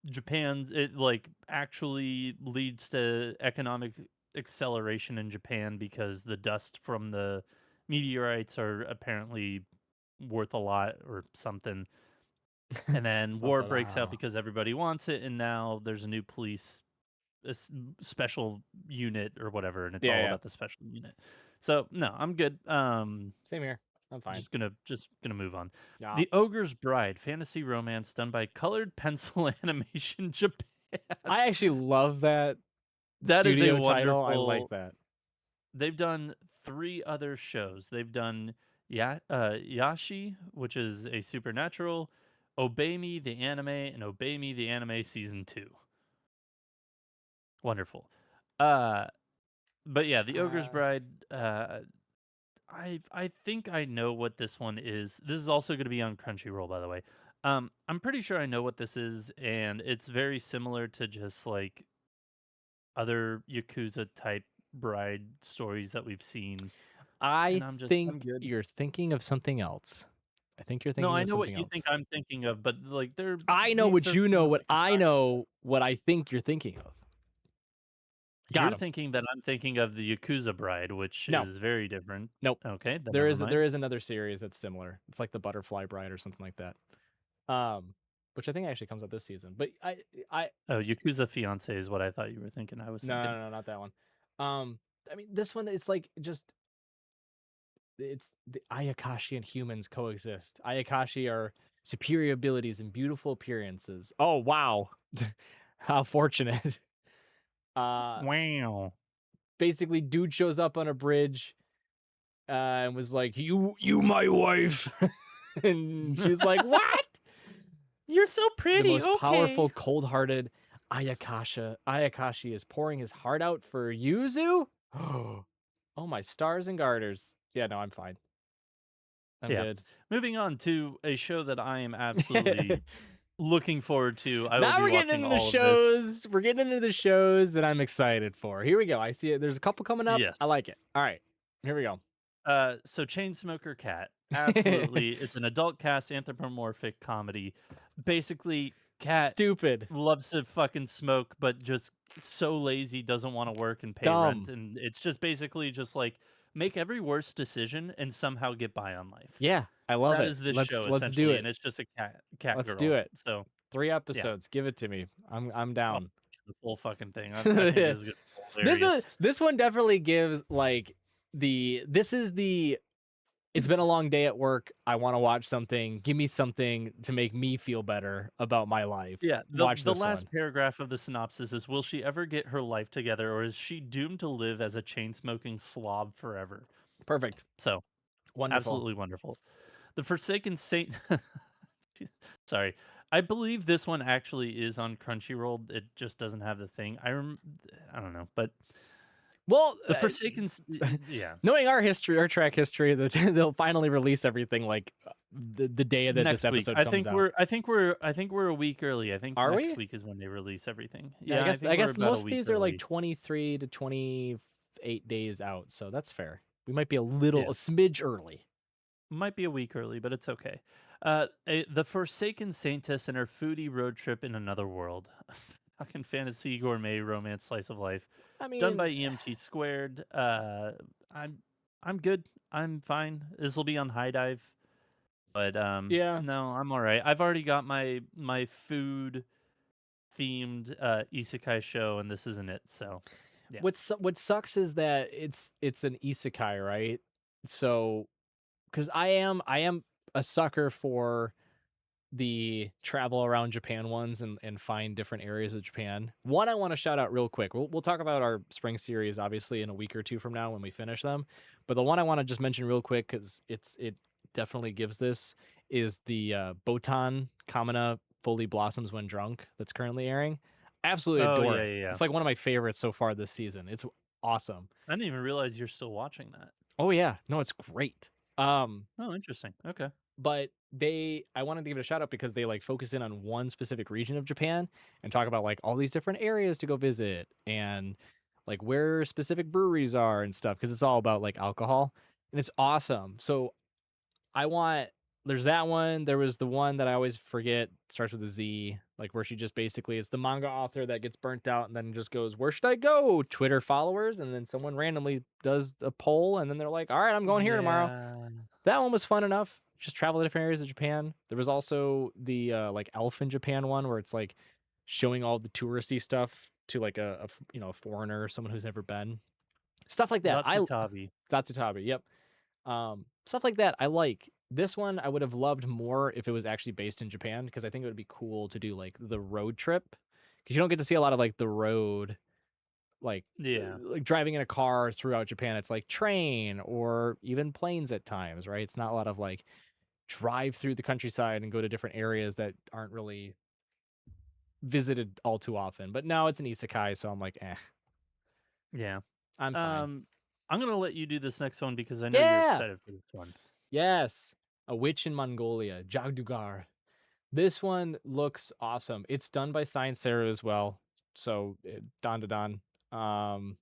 Japan's it like actually leads to economic acceleration in Japan because the dust from the meteorites are apparently worth a lot or something. And then war Something. breaks out because everybody wants it, and now there's a new police special unit or whatever, and it's Yeah, all yeah. about the special unit. So no, I'm good. Same here. I'm fine. Just gonna move on. Yeah. The Ogre's Bride, fantasy romance done by Colored Pencil Animation Japan. I actually love that That is a studio title. I like wonderful. that. They've done 3 other shows. They've done Yashi, which is a supernatural, Obey Me the Anime, and Obey Me the Anime Season 2. Wonderful. Uh, but yeah, The Ogre's Uh, Bride, I think I know what this one is. This is also gonna be on Crunchyroll, by the way. I'm pretty sure I know what this is, and it's very similar to just, like, other Yakuza type bride stories that we've seen, I and I'm think good. you're thinking of something else. I think you're No, thinking I of know what something you think else. I'm thinking of, but, like, I know these what are you things know, that what I can I talk about. know, what I think you're thinking of. Got You're him. thinking that I'm thinking of the Yakuza Bride, which No, is very different. nope. Okay, then There never is mind. there is another series that's similar. It's like the Butterfly Bride or something like that. Um, which I think actually comes out this season. But I Oh, Yakuza Fiancé is what I thought you were thinking I was no, thinking. no, no, not that one. I mean, this one, it's like just it's the Ayakashi and humans coexist. Ayakashi are superior abilities and beautiful appearances. Oh wow, how fortunate. Uh, Wow. basically, dude shows up on a bridge and was like, "You, my wife," and she's like, "What?" You're so The pretty, most powerful, okay. cold-hearted Ayakashi is pouring his heart out for Yuzu. Oh my stars and garters. Yeah, no, I'm fine. I'm Yeah. good. Moving on to a show that I am absolutely looking forward to. I will Now be we're getting watching into the all of this. shows. We're getting into the shows that I'm excited for. Here we go. I see it. There's a couple coming up. I Yes. like it. All right. Here we go. So Chainsmoker Cat. Absolutely. It's an adult cast anthropomorphic comedy. Basically, Cat Stupid. loves to fucking smoke, but just so lazy, doesn't want to work and pay rent. Dumb. And it's just basically just like make every worst decision and somehow get by on life. Yeah, I love That it. is this show Let's do essentially, it. and it's just a cat Let's do girl. it. So 3 yeah, episodes. Give it to me. I'm I'll down. watch the full fucking thing. I think this is gonna be hilarious. This one definitely gives like this is the it's been a long day at work. I want to watch something. Give me something to make me feel better about my life. Yeah, Watch the this last one. paragraph of the synopsis is, "Will she ever get her life together, or is she doomed to live as a chain-smoking slob forever?" Perfect. So, Wonderful. absolutely wonderful. The Forsaken Saint sorry. I believe this one actually is on Crunchyroll, it just doesn't have the thing. I don't know, but Well, The Forsaken s yeah, knowing our history, our track history, that they'll finally release everything like the day that this next week. episode comes out. I think we're a week early. I think Are next we? week is when they release everything. Yeah, Yeah, I think I we're guess about a most of week these are like early. 23 to 28 days out, so that's fair. We might be a little Yeah. a smidge early. Might be a week early, but it's okay. The Forsaken Saintess and her foodie road trip in another world. Fucking fantasy gourmet romance slice of life, I done by mean, EMT Squared. I'm I'm good. I'm fine. This will be on High Dive, but yeah. no, I'm all right. I've already got my food themed isekai show, and this isn't it. So yeah. What sucks is that it's an isekai, right? So, because I am a sucker for the travel around Japan ones and find different areas of Japan. One I want to shout out real quick. We'll talk about our spring series obviously in a week or two from now when we finish them. But the one I want to just mention real quick because it definitely gives this is the Botan Kamina Fully Blossoms When Drunk that's currently airing. Absolutely Oh adore yeah, it. yeah, yeah. It's like one of my favorites so far this season. It's awesome. I didn't even realize you're still watching that. Oh yeah, no, it's great. Oh, interesting. Okay. but I wanted to give it a shout out because they like focus in on one specific region of Japan and talk about like all these different areas to go visit and like where specific breweries are and stuff because it's all about like alcohol and it's awesome. So I want there's that one. There was the one that I always forget, starts with a Z, like where she just basically it's the manga author that gets burnt out and then just goes, "Where should I go?" Twitter followers, and then someone randomly does a poll, and then they're like, "All right, I'm going here tomorrow." Yeah. That one was fun enough. Just travel to different areas of Japan. There was also the like Elf in Japan one where it's like showing all the touristy stuff to like a foreigner, someone who's never been. Stuff like that. Zatsutabi. Zatsutabi. Yep. Stuff like that I like. This one I would have loved more if it was actually based in Japan because I think it would be cool to do like the road trip because you don't get to see a lot of like the road like Yeah. like driving in a car throughout Japan. It's like train or even planes at times, right? It's not a lot of like drive through the countryside and go to different areas that aren't really visited all too often. But now it's an isekai, so I'm like, Yeah. I'm fine. Um, I'm gonna let you do this next one because I know you're Yeah. excited for this one. Yes. A Witch in Mongolia, Jagdugar. This one looks awesome. It's done by Science Sarah as well. So Don to Don. Um,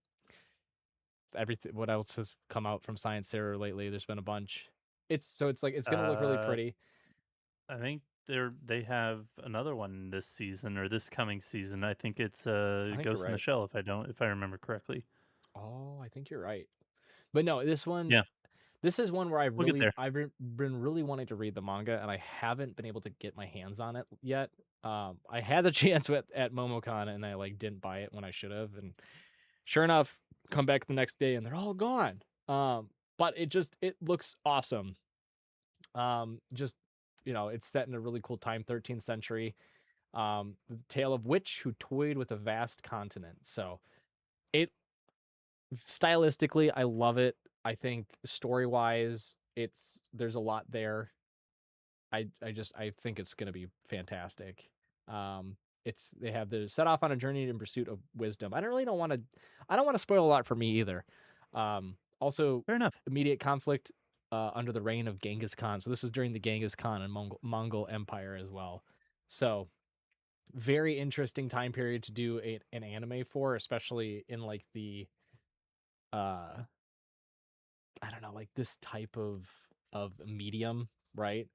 everything. What else has come out from Science Sarah lately? There's been a bunch. It's like it's gonna look really Uh, pretty. I think they have another one this season or this coming season. I think it's I think you're Ghost in the right. Shell if I remember correctly. Oh, I think you're right. But no, this one Yeah, this is one where we'll get there. been really wanting to read the manga and I haven't been able to get my hands on it yet. I had the chance at MomoCon and I like didn't buy it when I should have, and sure enough, come back the next day and they're all gone. But it looks awesome. Just it's set in a really cool time, 13th century. The tale of witch who toyed with a vast continent. So it stylistically, I love it. I think story wise, there's a lot there. I think it's gonna be fantastic. Um, it's they have the set off on a journey in pursuit of wisdom. I don't want to spoil a lot for me either. Also Fair enough. immediate conflict under the reign of Genghis Khan. So this is during the Genghis Khan and Mongol Empire as well. So very interesting time period to do an anime for, especially in like the uh I don't know, like this type of medium, right?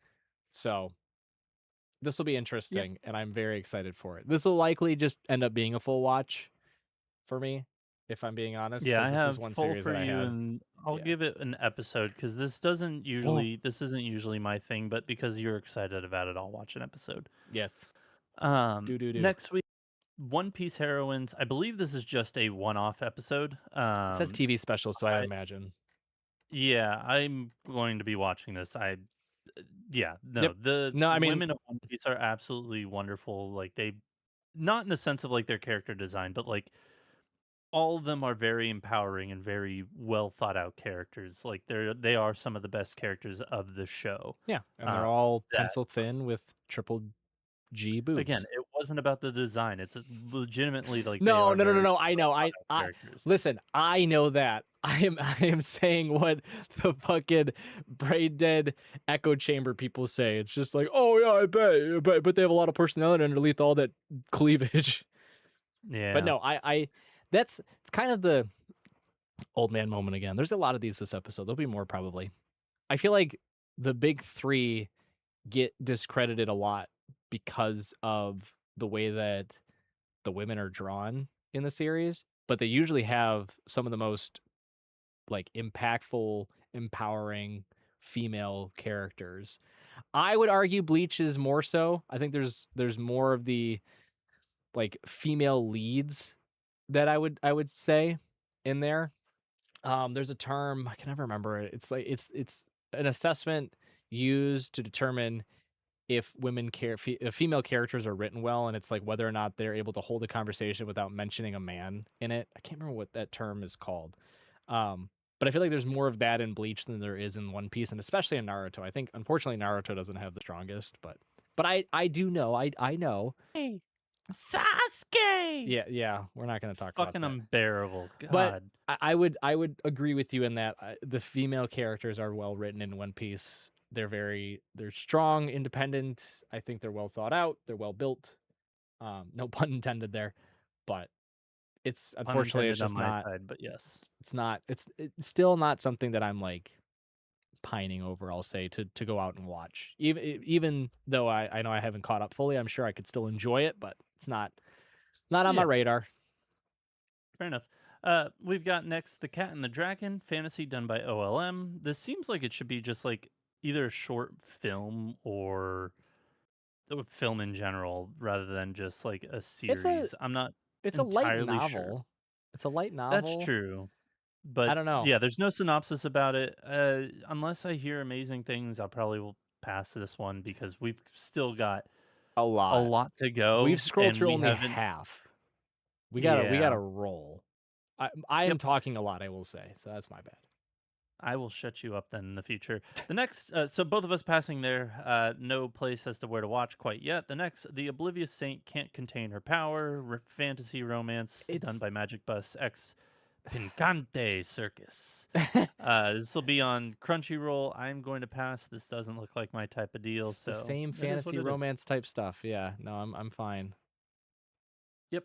So this will be Yeah, interesting, and I'm very excited for it. This will likely just end up being a full watch for me, if I'm being honest, yeah. because I this is have one full series for that I you, had. and I'll Yeah. give it an episode because Oh, this isn't usually my thing, but because you're excited about it, I'll watch an episode. yes. Do. Next week, One Piece Heroines. I believe this is just a one-off episode. It says TV special, so I imagine. Yeah, I'm going to be watching this. Yeah, no, Yep. the No, I mean, women of One Piece are absolutely wonderful. Like they, not in the sense of like their character design, but like all of them are very empowering and very well thought out characters. Like they are some of the best characters of the show. yeah, and they're Uh, all that pencil thin with triple G again, boobs. it wasn't about the design. It's legitimately like they No, are no, no, no, very no. I well know. thought I, out I characters. listen. I know that. I am saying what the fucking brain dead echo chamber people say. It's just like, oh yeah, but they have a lot of personality underneath all that cleavage. But Yeah, no, that's it's kind of the old man moment again. There's a lot of these this episode. There'll be more probably. I feel like the big three get discredited a lot because of the way that the women are drawn in the series, but they usually have some of the most like impactful, empowering female characters. I would argue Bleach is more so. I think there's more of the like female leads that I would say in there. There's a term I can never remember it. It's like it's an assessment used to determine if if female characters are written well, and it's like whether or not they're able to hold a conversation without mentioning a man in it. I can't remember what that term is called. Um, but I feel like there's more of that in Bleach than there is in One Piece, and especially in Naruto. I think unfortunately Naruto doesn't have the strongest, but I do know I know. hey, Sasuke, Yeah, we're not going to talk about fucking that. unbearable. But God, I would agree with you in that the female characters are well written in One Piece. they're strong, independent. I think they're well thought out. They're well built. No pun intended there, but it's unfortunately it's Unintended on just my not. side, but yes. It's still not something that I'm like pining over. I'll say to go out and watch. Even though I know I haven't caught up fully, I'm sure I could still enjoy it, but it's not on my Yeah, radar. fair enough. We've got next The Cat and the Dragon, fantasy done by OLM. This seems like it should be just like either a short film or a film in general rather than just like a It's a series. I'm not it's a light entirely sure. novel. It's a light That's novel. true. I But don't know. yeah, there's no synopsis about it. Unless I hear amazing things, I'll probably will pass this one because we've still got A a lot. lot to We've go scrolled and through we only haven't. half. We gotta Yeah. roll. I am Yep. talking a lot, I will say, so that's my bad. I will shut you up then in the future. The next, so both of us passing there, no place as to where to watch quite yet. The next, The Oblivious Saint Can't Contain Her Power, fantasy romance done It's by Magic Bus X Pincante Circus. This will be on Crunchyroll. I'm going to pass. This doesn't look like my type of deal, it's the so same it is what fantasy it is. romance type stuff. Yeah, no, I'm fine. Yep.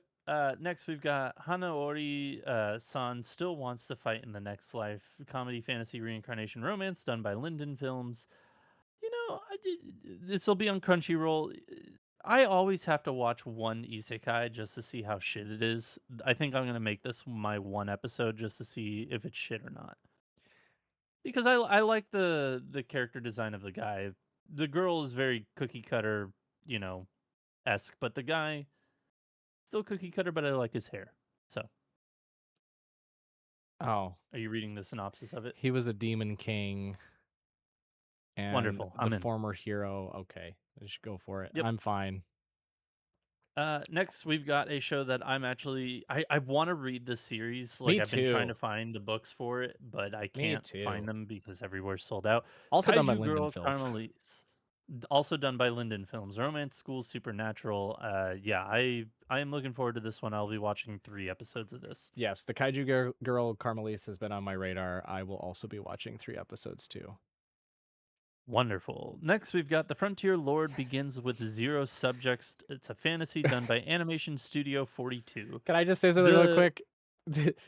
Next, we've got Hanaori San Still Wants to Fight in the Next Life, comedy, fantasy, reincarnation, romance, done by Linden Films. You know, this will be on Crunchyroll. I always have to watch one isekai just to see how shit it is. I think I'm gonna make this my one episode just to see if it's shit or not. Because I like the character design of the guy. The girl is very cookie cutter, you know, esque, but the guy still cookie cutter, but I like his hair. So, Oh, are you reading the synopsis of it? he was a demon king and Wonderful. the I'm in. former hero. Okay, I should go for it. Yep. I'm fine. Next we've got a show that I'm actually I want to read this series. Like Me I've been trying too. to find the books for it, but I Me can't find too. them because everywhere's sold out. Also done by Kaiju Linden Girl Films. Carmelise, also done by Linden Films. Romance School Supernatural. Yeah, I am looking forward to this one. I'll be watching 3 episodes of this. Yes, the Girl Carmelise has been on my radar. I will also be watching 3 episodes too. Wonderful. Next, we've got The Frontier Lord Begins with Zero Subjects. It's a fantasy done by Animation Studio 42. Can I just say something real The quick?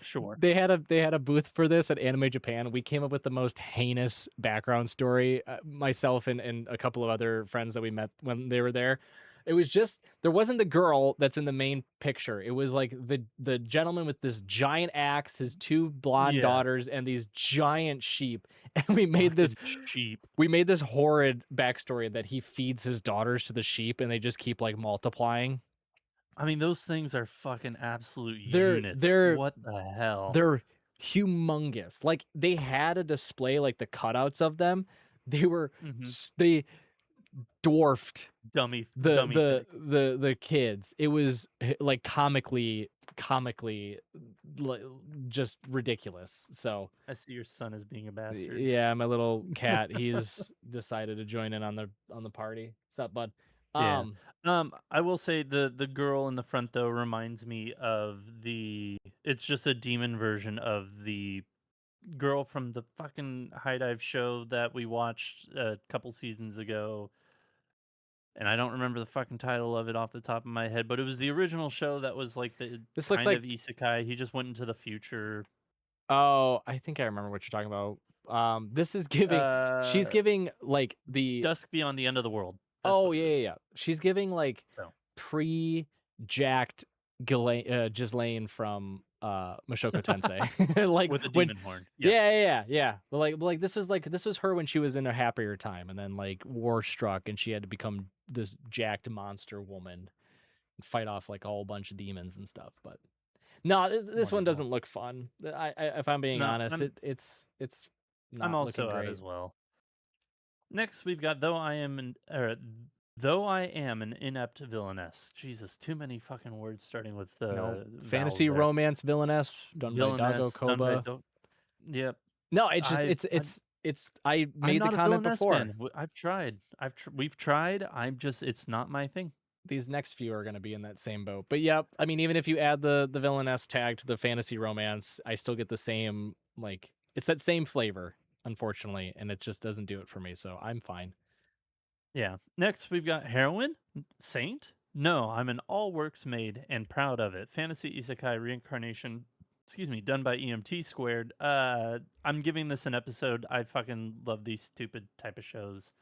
Sure. They had a booth for this at Anime Japan. We came up with the most heinous background story. Myself and a couple of other friends that we met when they were there. It was just there wasn't the girl that's in the main picture. It was like the gentleman with this giant axe, his 2 blonde Yeah. daughters, and these giant sheep. And we made this Fucking cheap. horrid backstory that he feeds his daughters to the sheep, and they just keep like multiplying. I mean, those things are fucking absolute They're units. they're What the hell? They're humongous. Like they had a display like the cutouts of them. They were Mhm. they dwarfed Dummy thick. the kids. It was like comically like, just ridiculous. So I see your son as being a bastard. yeah, my little cat, he's decided to join in on the party. What's up, bud? Yeah. Um I will say the girl in the front though reminds me of it's just a demon version of the girl from the fucking high dive show that we watched a couple seasons ago. And I don't remember the fucking title of it off the top of my head, but it was the original show that was like the this looks kind like of isekai. He just went into the future. oh, I think I remember what you're talking about. This is giving she's Uh giving like the Dusk Beyond the End of the World. That's oh what it yeah, is. yeah. She's giving like So pre-jacked Ghislaine from Mushoku Tensei. Like with a when demon horn. yeah, Yes. yeah, yeah, yeah. Like this was her when she was in a happier time, and then like war struck and she had to become this jacked monster woman and fight off like a whole bunch of demons and stuff. But no, this one Wonderful. doesn't look fun. If I'm being No, honest, it's I'm not looking also out great. as well. Next, we've got Though I Am an Inept Villainess. Jesus, too many fucking words starting with No vowels fantasy there. romance villainess done by Dago Villainess done by Koba. Yep. No, it's just I'm it's I I'm made the not a comment Villainess before. fan. I've tried. We've tried. It's not my thing. These next few are going to be in that same boat. But yep, I mean even if you add the villainess tag to the fantasy romance, I still get the same like it's that same flavor. unfortunately, and it just doesn't do it for me, so I'm fine. Yeah. Next, we've got Heroine, Saint. No, I'm an all works made and proud of it. Fantasy isekai reincarnation, excuse me, done by EMT Squared. I'm giving this an episode. I fucking love these stupid type of shows.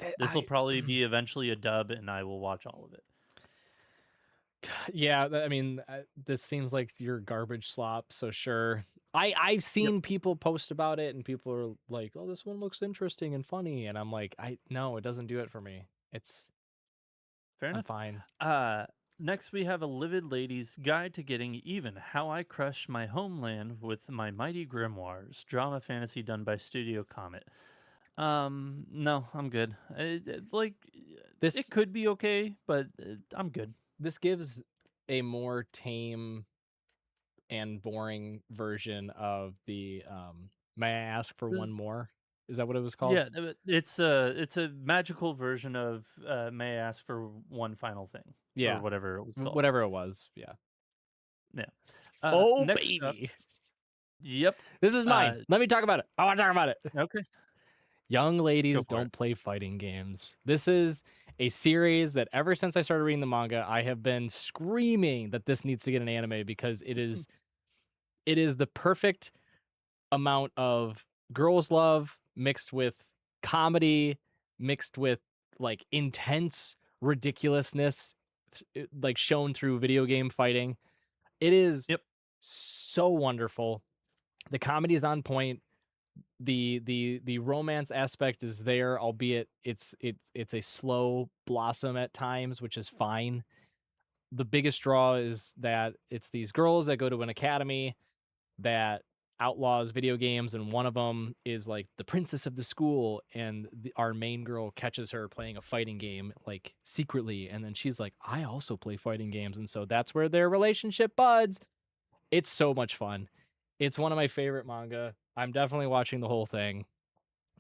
That This will I probably be eventually a dub, and I will watch all of it. Yeah, I mean, this seems like your garbage slop, so sure. I've Yep. seen people post about it, and people are like, "Oh, this one looks interesting and funny," and I'm like, "I no, it doesn't do it for me. Fair I'm enough. fine." Uh, Next we have a livid lady's guide to getting even. How I crushed my homeland with my mighty grimoires. Drama fantasy done by Studio Comet. No, I'm good. It This could be okay, but I'm good. this gives a more tame and boring version of the "May I ask for one This more?" Is that what it was called? Yeah, it's a magical version of May I ask for one final thing or Yeah, whatever it was called. whatever it was. Yeah. Yeah. Oh Next up, baby, yep. this is mine. Let me talk about it. I want to talk about it. Okay, Young go ladies for it. don't play fighting games. This is a series that ever since I started reading the manga, I have been screaming that this needs to get an anime because it is the perfect amount of girls love mixed with comedy, mixed with like intense ridiculousness like shown through video game fighting. It is Yep. so wonderful. The comedy is on point. The romance aspect is there, albeit it's a slow blossom at times, which is fine. The biggest draw is that it's these girls that go to an academy that outlaws video games, and one of them is like the princess of the school, and our main girl catches her playing a fighting game like secretly, and then she's like, I also play fighting games, and so that's where their relationship buds. It's so much fun. It's one of my favorite manga. I'm definitely watching the whole thing.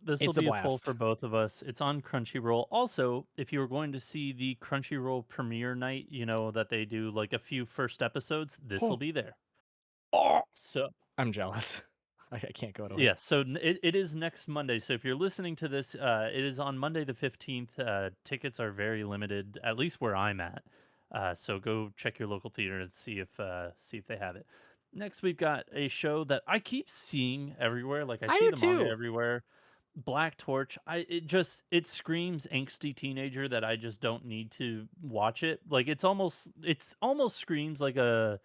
This will It's a be a full blast. for both of us. It's on Crunchyroll. Also, if you were going to see the Crunchyroll premiere night, you know that they do like a few first episodes, this will Oh, be there. oh, So, I'm jealous. I can't go to it. yes, so it is next Monday. So if you're listening to this, it is on Monday the 15th. Tickets are very limited, at least where I'm at. So go check your local theater and see if they have it. Next, we've got a show that I keep seeing everywhere. Like I I see do the manga too. everywhere. Black Torch. It screams angsty teenager that I just don't need to watch it. Like it's almost screams like a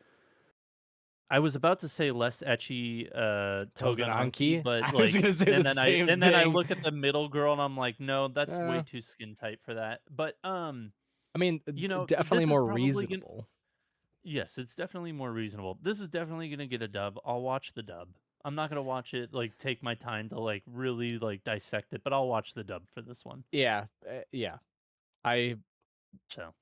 I was about to say less ecchi, Togen Togananki, Anki. but, I was gonna say the same and then I thing. look at the middle girl and I'm like, "No, that's way Uh, too skin tight for that." But, I mean, definitely this is more probably gonna reasonable. yes, it's definitely more reasonable. This is definitely gonna get a dub. I'll watch the dub. I'm not gonna watch it, like, take my time to, like, really, like, dissect it, but I'll watch the dub for this one. Yeah, yeah. I So,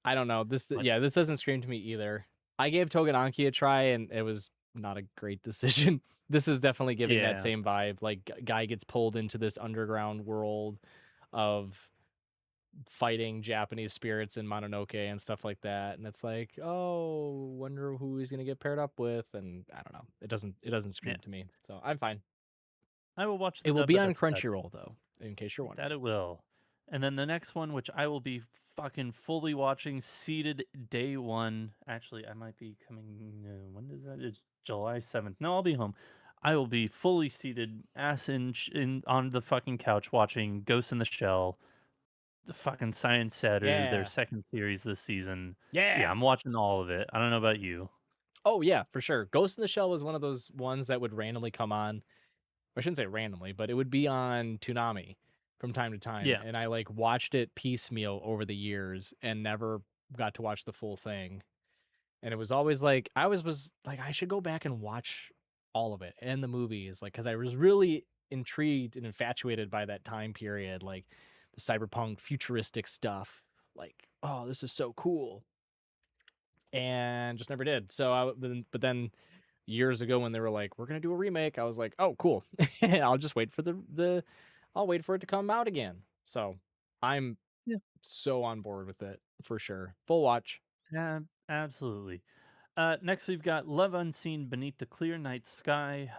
I don't know. but This doesn't scream to me either. I gave Togenanki a try and it was not a great decision. This is definitely giving that yeah. same vibe. Like guy gets pulled into this underground world of fighting Japanese spirits in Mononoke and stuff like that. And it's like, oh, wonder who he's gonna get paired up with. And I don't know. It doesn't Yeah. scream to me. So I'm fine. I will watch It the will dub, be but on that's about it. Crunchyroll though, in case you're That wondering. it will. And then the next one, which I will be fucking fully watching, seated day one. Actually, I might be coming. When is that? It's July 7th. No, I'll be home. I will be fully seated, ass in on the fucking couch, watching Ghost in the Shell, the fucking Science Saturn, their Yeah. second series this season. Yeah, Yeah. I'm watching all of it. I don't know about you. Oh yeah, for sure. Ghost in the Shell was one of those ones that would randomly come on. I shouldn't say randomly, but it would be on Toonami from time to time, Yeah, and I like watched it piecemeal over the years and never got to watch the full thing. And it was always like I was like I should go back and watch all of it and the movies, like because I was really intrigued and infatuated by that time period, like the cyberpunk futuristic stuff. Like, oh, this is so cool, and just never did. So but then years ago when they were like, we're gonna do a remake, I was like, oh, cool. I'll just wait for I'll wait for it to come out again. So I'm yeah, so on board with it for sure. Full watch. yeah, absolutely. Next, we've got Love Unseen Beneath the Clear Night Sky.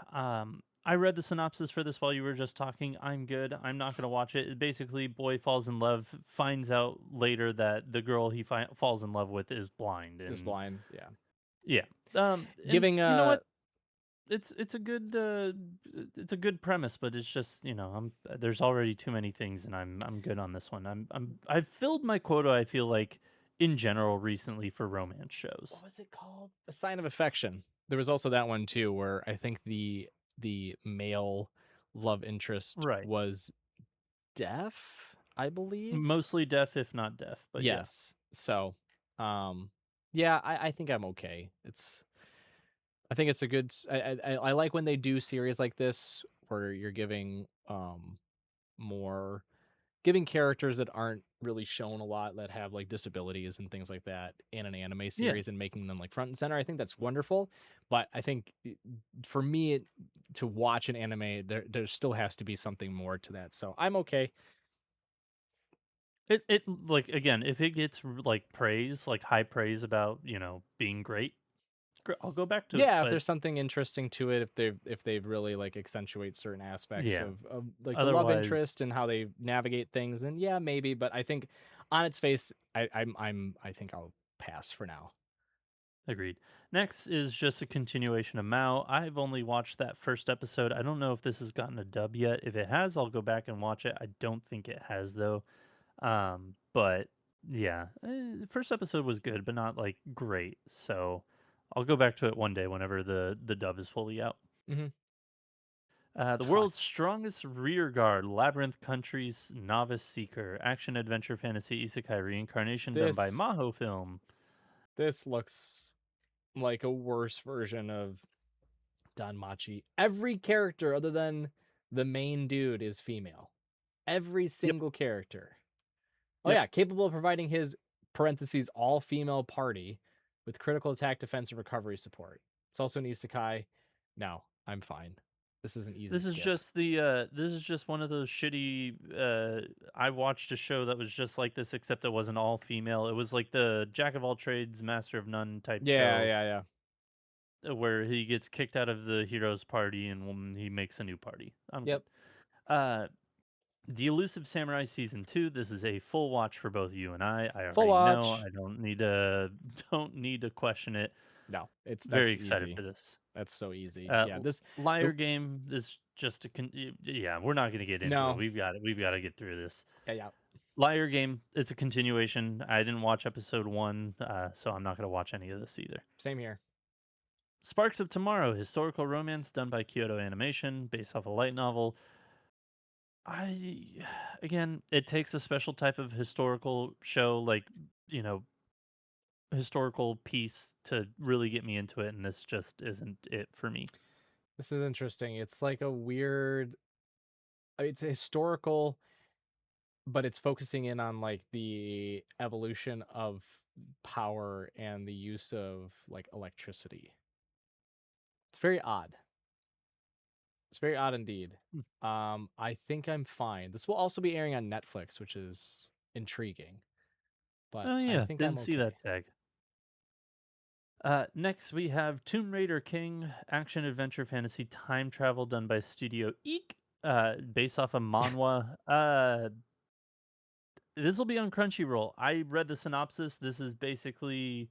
I read the synopsis for this while you were just talking. I'm good. I'm not gonna watch it. Basically, boy falls in love, finds out later that the girl he falls in love with is blind, Is and blind. Yeah. yeah. And Giving you know what? It's a good it's a good premise, but it's just I'm there's already too many things, and I'm good on this one. I've filled my quota. I feel like in general recently for romance what shows. was it called? A Sign of Affection. There was also that one too, where I think the male love interest Right. was deaf, I believe. Mostly deaf, if not deaf, but yeah. Yes. So, um, yeah, I think I'm okay. I think it's a good. I like when they do series like this where you're giving more giving characters that aren't really shown a lot that have like disabilities and things like that in an anime Yeah. series and making them like front and center. I think that's wonderful. But I think for me to watch an anime, there still has to be something more to that. So I'm okay. It like again, if it gets like praise, like high praise about, being great, I'll go back to it. Yeah, if But there's something interesting to it, if they've really like accentuate certain aspects yeah, of like the love otherwise interest and how they navigate things, then yeah, maybe. But I think on its face, I think I'll pass for now. agreed. Next is just a continuation of Mao. I've only watched that first episode. I don't know if this has gotten a dub yet. If it has, I'll go back and watch it. I don't think it has though. But yeah, the first episode was good, but not like great. So I'll go back to it one day whenever the dub is fully out. Hmm. The world's strongest rear guard, Labyrinth Country's novice seeker, action adventure fantasy isekai reincarnation done by This Maho Film. this looks like a worse version of Danmachi. Every character other than the main dude is female. Every Yep, single character. Oh yep. yeah, capable of providing his parentheses all female party with critical attack, defense, and recovery support. It's also an isekai. No, I'm fine. This is an easy skip. This is just one of those shitty I watched a show that was just like this except it wasn't all female. It was like the jack of all trades, master of none type Yeah, show, yeah, yeah. where he gets kicked out of the hero's party and he makes a new party. I'm good. Yep. Uh The Elusive Samurai Season 2, this is a full watch for both you and I Full already know. watch. I don't need to don't need to question it. No, Very that's excited easy. for this. That's so easy. Yeah, this Liar the Game is just a yeah, we're not going to get into it. no. We've got to get through this. Yeah, yeah. Liar Game, it's a continuation. I didn't watch episode 1, so I'm not going to watch any of this either. Same here. Sparks of Tomorrow, historical romance done by Kyoto Animation based off a light novel. I again, it takes a special type of historical show, like, you know, historical piece to really get me into it, and this just isn't it for me. This is interesting. It's like a weird it's a historical, but it's focusing in on like the evolution of power and the use of like electricity. It's very odd. It's very odd indeed. Hmm. I think I'm fine. This will also be airing on Netflix, which is intriguing, but Oh I yeah, think I'm didn't see okay. that tag. Next we have Tomb Raider King, action adventure fantasy time travel done by Studio Eek, based off of manhwa. This will be on Crunchyroll. I read the synopsis. This is basically,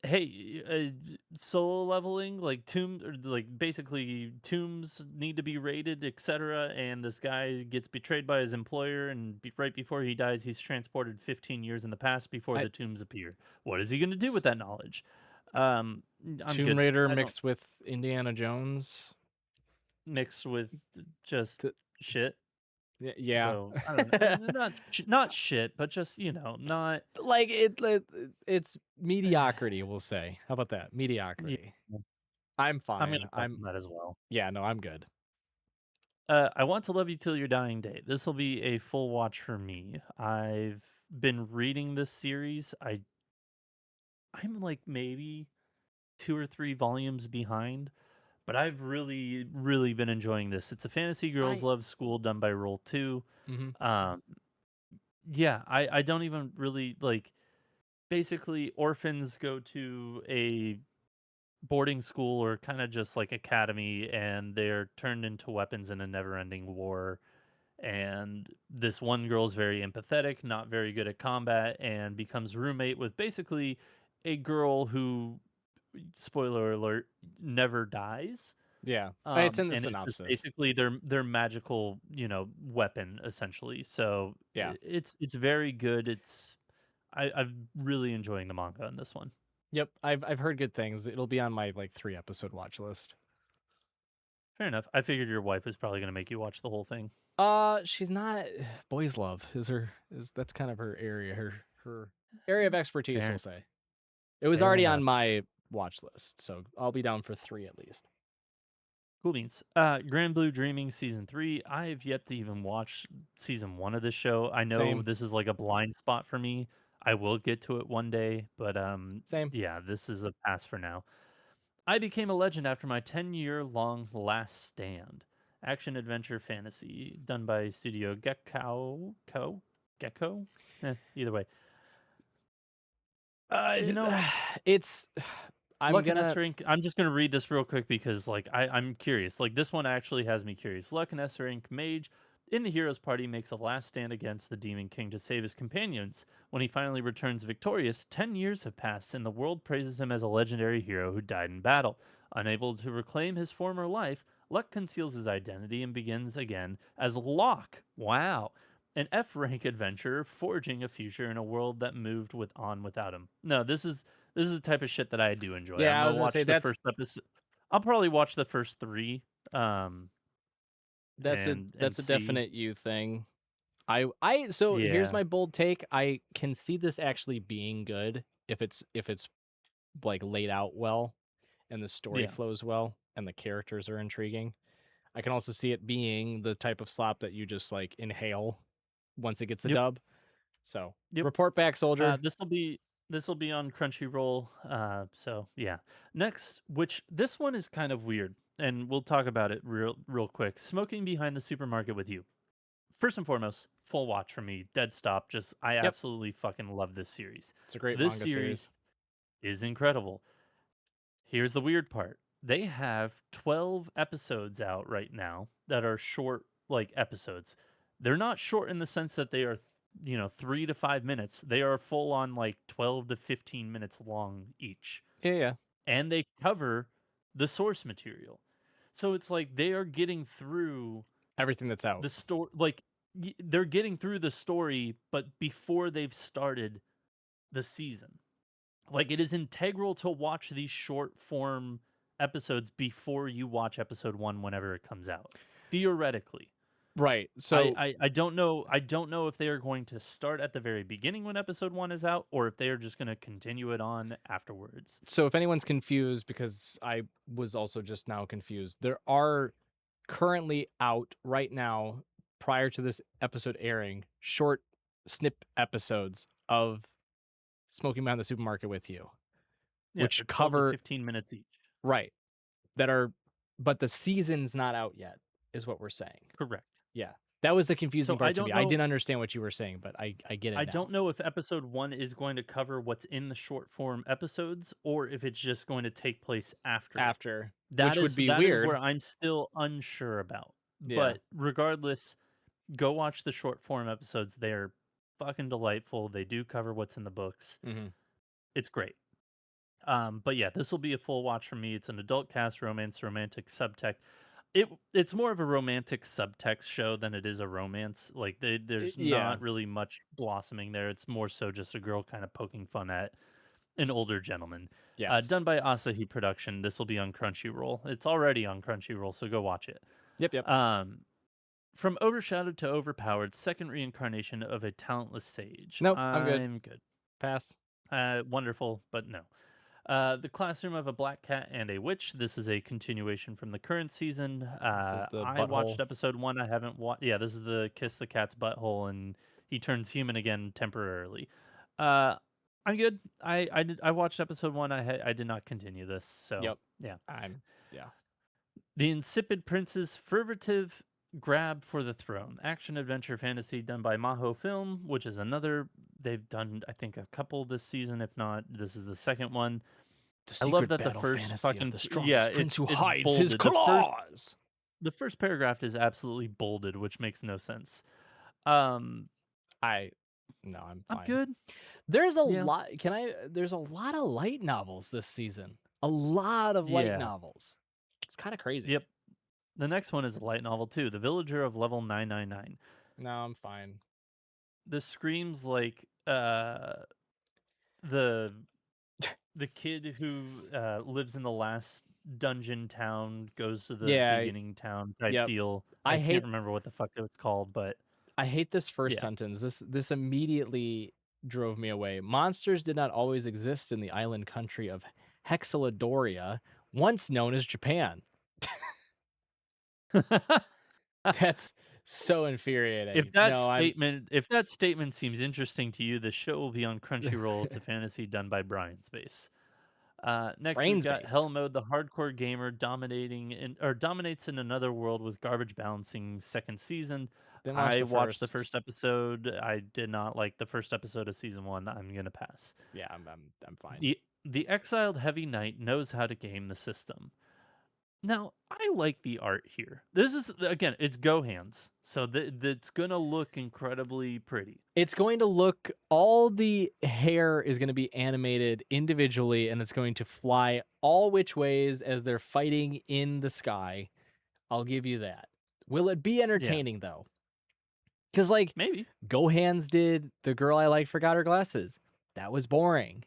hey, solo leveling, like tomb, or like basically tombs need to be raided, etc. And this guy gets betrayed by his employer, and right before he dies, he's transported 15 years in the past before I the tombs appear. What is he going to do with s- that knowledge? Um, I'm Tomb good. Raider I don't mixed with Indiana Jones. mix with just T- shit. yeah. So I don't know, not shit, but just not. Like it's mediocrity, we'll say. How about that? Yeah, Mediocrity. I'm I'm fine. gonna pass on that as well. Yeah, no, I'm good. I want to love you till your dying day. This will be a full watch for me. I've been reading this series. I'm like maybe 2 or 3 volumes behind, but I've really, really been enjoying this. It's a fantasy girls I love school done by Roll Two. mhm. Um, yeah, I don't even really like. Basically, orphans go to a boarding school or kind of just like academy, and they're turned into weapons in a never-ending war. And this one girl's very empathetic, not very good at combat, and becomes roommate with basically a girl who, spoiler alert, never dies. Yeah. It's in the And it's just synopsis. basically their magical, weapon essentially. So Yeah. it's very good. I'm really enjoying the manga on this one. Yep. I've heard good things. It'll be on my like 3 episode watch list. Fair enough. I figured your wife was probably gonna make you watch the whole thing. She's not. Boys love is that's kind of her area, her area of expertise, we'll Fair say. It was fair already on enough. my watch list, so I'll be down for 3 at least. Cool beans. Grand Blue Dreaming season 3. I have yet to even watch season 1 of this show. I know Same, this is like a blind spot for me. I will get to it one day, but same. yeah, this is a pass for now. I became a legend after my 10-year-long last stand. Action adventure fantasy done by Studio Gecko. Either way. Uh, You know, it's I'm Luck and gonna Esser Inc. I'm just gonna read this real quick because, like, I'm curious. Like, this one actually has me curious. Luck and Esser Inc. Mage in the hero's party makes a last stand against the Demon King to save his companions. When he finally returns victorious, 10 years have passed, and the world praises him as a legendary hero who died in battle. Unable to reclaim his former life, Luck conceals his identity and begins again as Locke. Wow. An F rank adventurer forging a future in a world that moved on without him. No, this is the type of shit that I do enjoy. I'm yeah, I gonna was gonna say watch the first episode. I'll probably watch the first 3, and that's a see. definite you thing. I so here's Yeah. my bold take. I can see this actually being good if it's like laid out well and the story Yeah. flows well and the characters are intriguing. I can also see it being the type of slop that you just like inhale once it gets a Yep. dub. So Yep. report back, soldier. This will be on Crunchyroll. So yeah. Next, which this one is kind of weird, and we'll talk about it real quick. Smoking behind the supermarket with you. First and foremost, full watch for me. Dead stop. Just I Yep, absolutely fucking love this series. it's a great This manga series series. is incredible. Here's the weird part. They have 12 episodes out right now that are short, like, episodes. They're not short in the sense that they are, 3 to 5 minutes. They are full on, like, 12 to 15 minutes long each. Yeah, yeah. And they cover the source material. So it's like they are getting through Everything that's out. the story, like, they're getting through the story, but before they've started the season. Like, it is integral to watch these short form episodes before you watch episode 1 whenever it comes out. Theoretically. Right. I So I I don't know if they are going to start at the very beginning when episode 1 is out, or if they are just gonna continue it on afterwards. so if anyone's confused, because I was also just now confused, there are currently out right now, prior to this episode airing, short snip episodes of Smoking Behind the Supermarket with You, Yeah, which they're 12 to cover 15 minutes each. right, that are but the season's not out yet, is what we're saying. Correct. Yeah. That was the So confusing part to me. I didn't understand what you were saying, but I get it I now. don't know if episode 1 is going to cover what's in the short form episodes, or if it's just going to take place after it. After, That which would is be that is where weird. I'm still unsure about. Yeah. But regardless, go watch the short form episodes. They're fucking delightful. They do cover what's in the books. Mhm. It's great. But yeah, this will be a full watch for me. It's an adult cast romance, romantic subtext. It's more of a romantic subtext show than it is a romance. Like, there's Yeah. not really much blossoming there. It's more so just a girl kind of poking fun at an older gentleman. Yes. Done by Asahi Production. This will be on Crunchyroll. It's already on Crunchyroll, so go watch it. Yep, yep. Um, from overshadowed to overpowered, second reincarnation of a talentless sage. Nope, I'm good. I'm good. Pass. Wonderful, but no. The Classroom of a Black Cat and a Witch. This is a continuation from the current season. This is the I watched butthole. episode 1. I haven't watched. Yeah, this is the kiss the cat's butthole, and he turns human again temporarily. Uh, I'm good. I watched episode 1. I did not continue this. So Yep. yeah. I'm yeah. The Insipid Prince's Fervative Grab for the Throne. Action adventure fantasy done by Maho Film, which is another. They've done, I think, a couple this season. If not, this is the second one. The I love secret that the battle first fantasy of fucking the yeah, strongest prince who it's hides his bolded. claws. The first paragraph is absolutely bolded, which makes no sense. Um, I no, I'm I'm fine. good. There's a Yeah. lot. There's a lot of light novels this season. A lot of light Yeah. novels. It's kind of crazy. Yep. The next one is a light novel too, The Villager of Level 999. No, I'm fine. This screams like the the kid who lives in the last dungeon town goes to the Yeah. beginning town type Yep. deal. I I can't hate remember what the fuck it was called, but I hate this first yeah. sentence. This immediately drove me away. Monsters did not always exist in the island country of Hexaladoria, once known as Japan. That's so infuriating. No, I'm If that statement seems interesting to you, the show will be on Crunchyroll. It's a fantasy done by Brian Space. Next, we've brain got space. Hell Mode, the hardcore gamer dominates in another world with garbage balancing second season. Didn't watch I the watched the first. first episode. I did not like the first episode of season one. I'm gonna pass. Yeah, I'm fine. The exiled Heavy Knight knows how to game the system. Now, I like the art here. This is again, it's Gohan's, so that's gonna look incredibly pretty. It's going to look, all the hair is going to be animated individually, and it's going to fly all which ways as they're fighting in the sky. I'll give you that. Will it be Yeah, entertaining though? Because like maybe. Gohan's did The Girl I Liked Forgot Her Glasses. That was boring.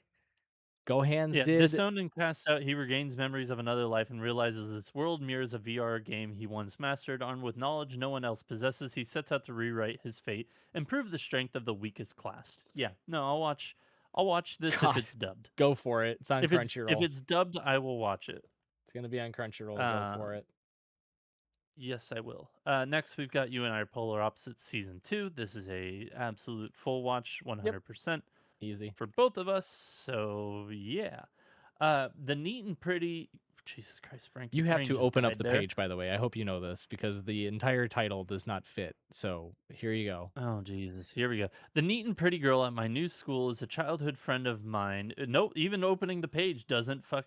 Gohan's Yeah, did disowned and cast out, he regains memories of another life and realizes this world mirrors a VR game he once mastered. Armed with knowledge no one else possesses, he sets out to rewrite his fate and prove the strength of the weakest class. Yeah, no, I'll watch this if God. it's dubbed. Go for it. It's on If Crunchyroll. it's dubbed, I will watch it. It's gonna be on Crunchyroll. Go Uh, for it. yes, I will. Next, we've got You and I Are Polar Opposites season 2. This is a absolute full watch, Yep. 100% Easy. for both of us. So yeah. The neat and pretty. Jesus Christ, Frank! You Your have brain to just open up died the there. page, by the way. I hope you know this because the entire title does not fit. So here you go. Oh Jesus! Here we go. The neat and pretty girl at my new school is a childhood friend of mine. No, even opening the page doesn't fuck.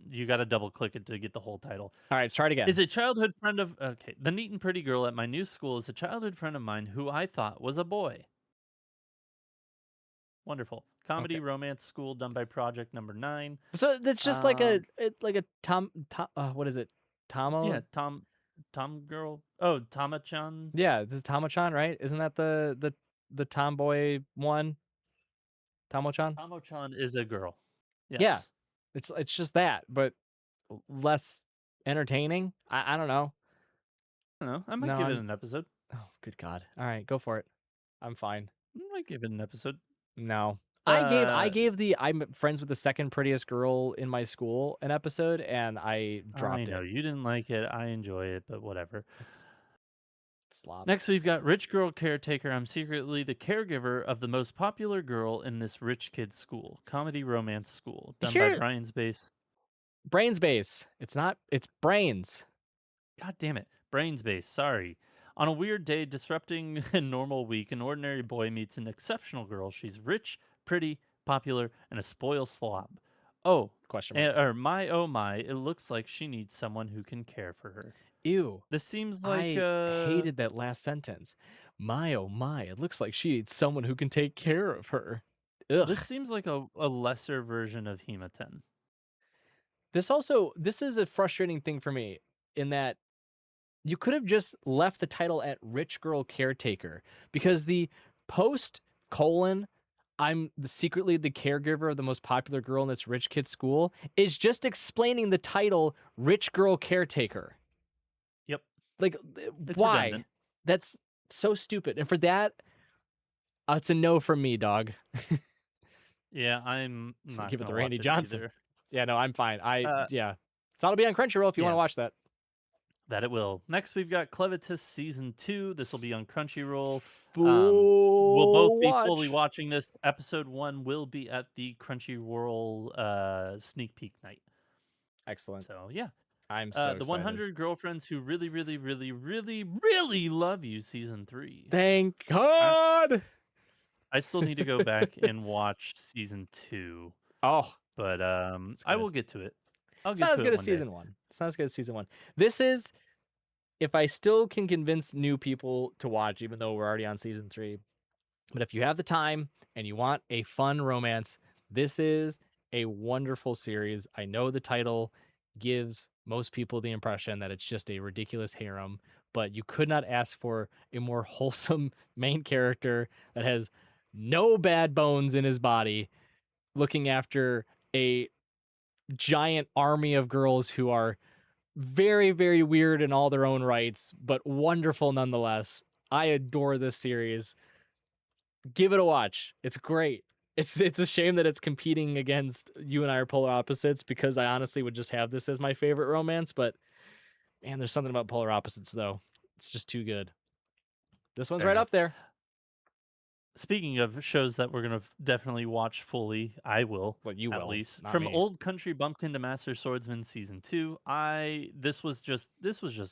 You got to double click it to get the whole title. All right, let's try it again. Is a childhood friend of. Okay, the neat and pretty girl at my new school is a childhood friend of mine who I thought was a boy. Wonderful comedy Okay. romance school done by Project Number 9. So that's just like a what is it? Yeah, Tomo? Tom girl. Oh, Tama-chan. Yeah, this is Tomo-chan, right? Isn't that the tomboy one? Tomo-chan? Tamo-chan is a girl. Yeah. Yes. It's just that, but less entertaining. I don't know. I don't know. I might No, give it I'm an episode. oh good God. All right, go for it. I'm fine. I might give it an episode. No. I Uh, gave the I'm friends with the second prettiest girl in my school an episode and I I dropped know it. you didn't like it. I enjoy it, but whatever. It's slop. Next, we've got Rich Girl Caretaker. I'm secretly the caregiver of the most popular girl in this rich kid's school. Comedy romance school. Done by Here Brian's Base. Brains base. It's not, it's brains. God damn it. Brains Base. Sorry. On a weird day, disrupting a normal week, an ordinary boy meets an exceptional girl. She's rich, pretty, popular, and a spoil slob. Oh, Question mark. or my oh my, it looks like she needs someone who can care for her. Ew. This seems like I hated that last sentence. My oh my, it looks like she needs someone who can take care of her. Ugh. this seems like a lesser version of Hematen. This is a frustrating thing for me in that you could have just left the title at Rich Girl Caretaker because the post colon I'm secretly the caregiver of the most popular girl in this rich kid school is just explaining the title Rich Girl Caretaker. Yep. Like It's why? redundant. That's so stupid. And for that, it's a no from me, dog. Yeah, I'm not Give it gonna to Randy watch it Johnson. either. Yeah, no, I'm fine. Uh, Yeah. So it'll be on Crunchyroll if you want yeah, to watch that. that it will. Next, we've got Clevitus season 2. This will be on Crunchyroll. We'll both Full be fully watch. watching this. Episode 1 will be at the Crunchyroll sneak peek night. Excellent. So yeah, I'm so the excited. 100 girlfriends who really, really, really, really, really love you. Season 3. Thank God. I still need to go back and watch season 2. Oh, but It's I good. will get to it. I'll It's get not as to it good as one day. season 1. It's not as good as season 1. This is if I still can convince new people to watch, even though we're already on season 3, but if you have the time and you want a fun romance, this is a wonderful series. I know the title gives most people the impression that it's just a ridiculous harem, but you could not ask for a more wholesome main character that has no bad bones in his body, looking after a giant army of girls who are very, very weird in all their own rights, but wonderful nonetheless. I adore this series. Give it a watch. It's great. It's a shame that it's competing against You and I Are Polar Opposites, because I honestly would just have this as my favorite romance, but man, there's something about Polar Opposites though. It's just too good. This one's Fair right enough. up there. Speaking of shows that we're gonna definitely watch fully, I will Well, you at will, least not from me. Old Country Bumpkin to Master Swordsman season 2. This was just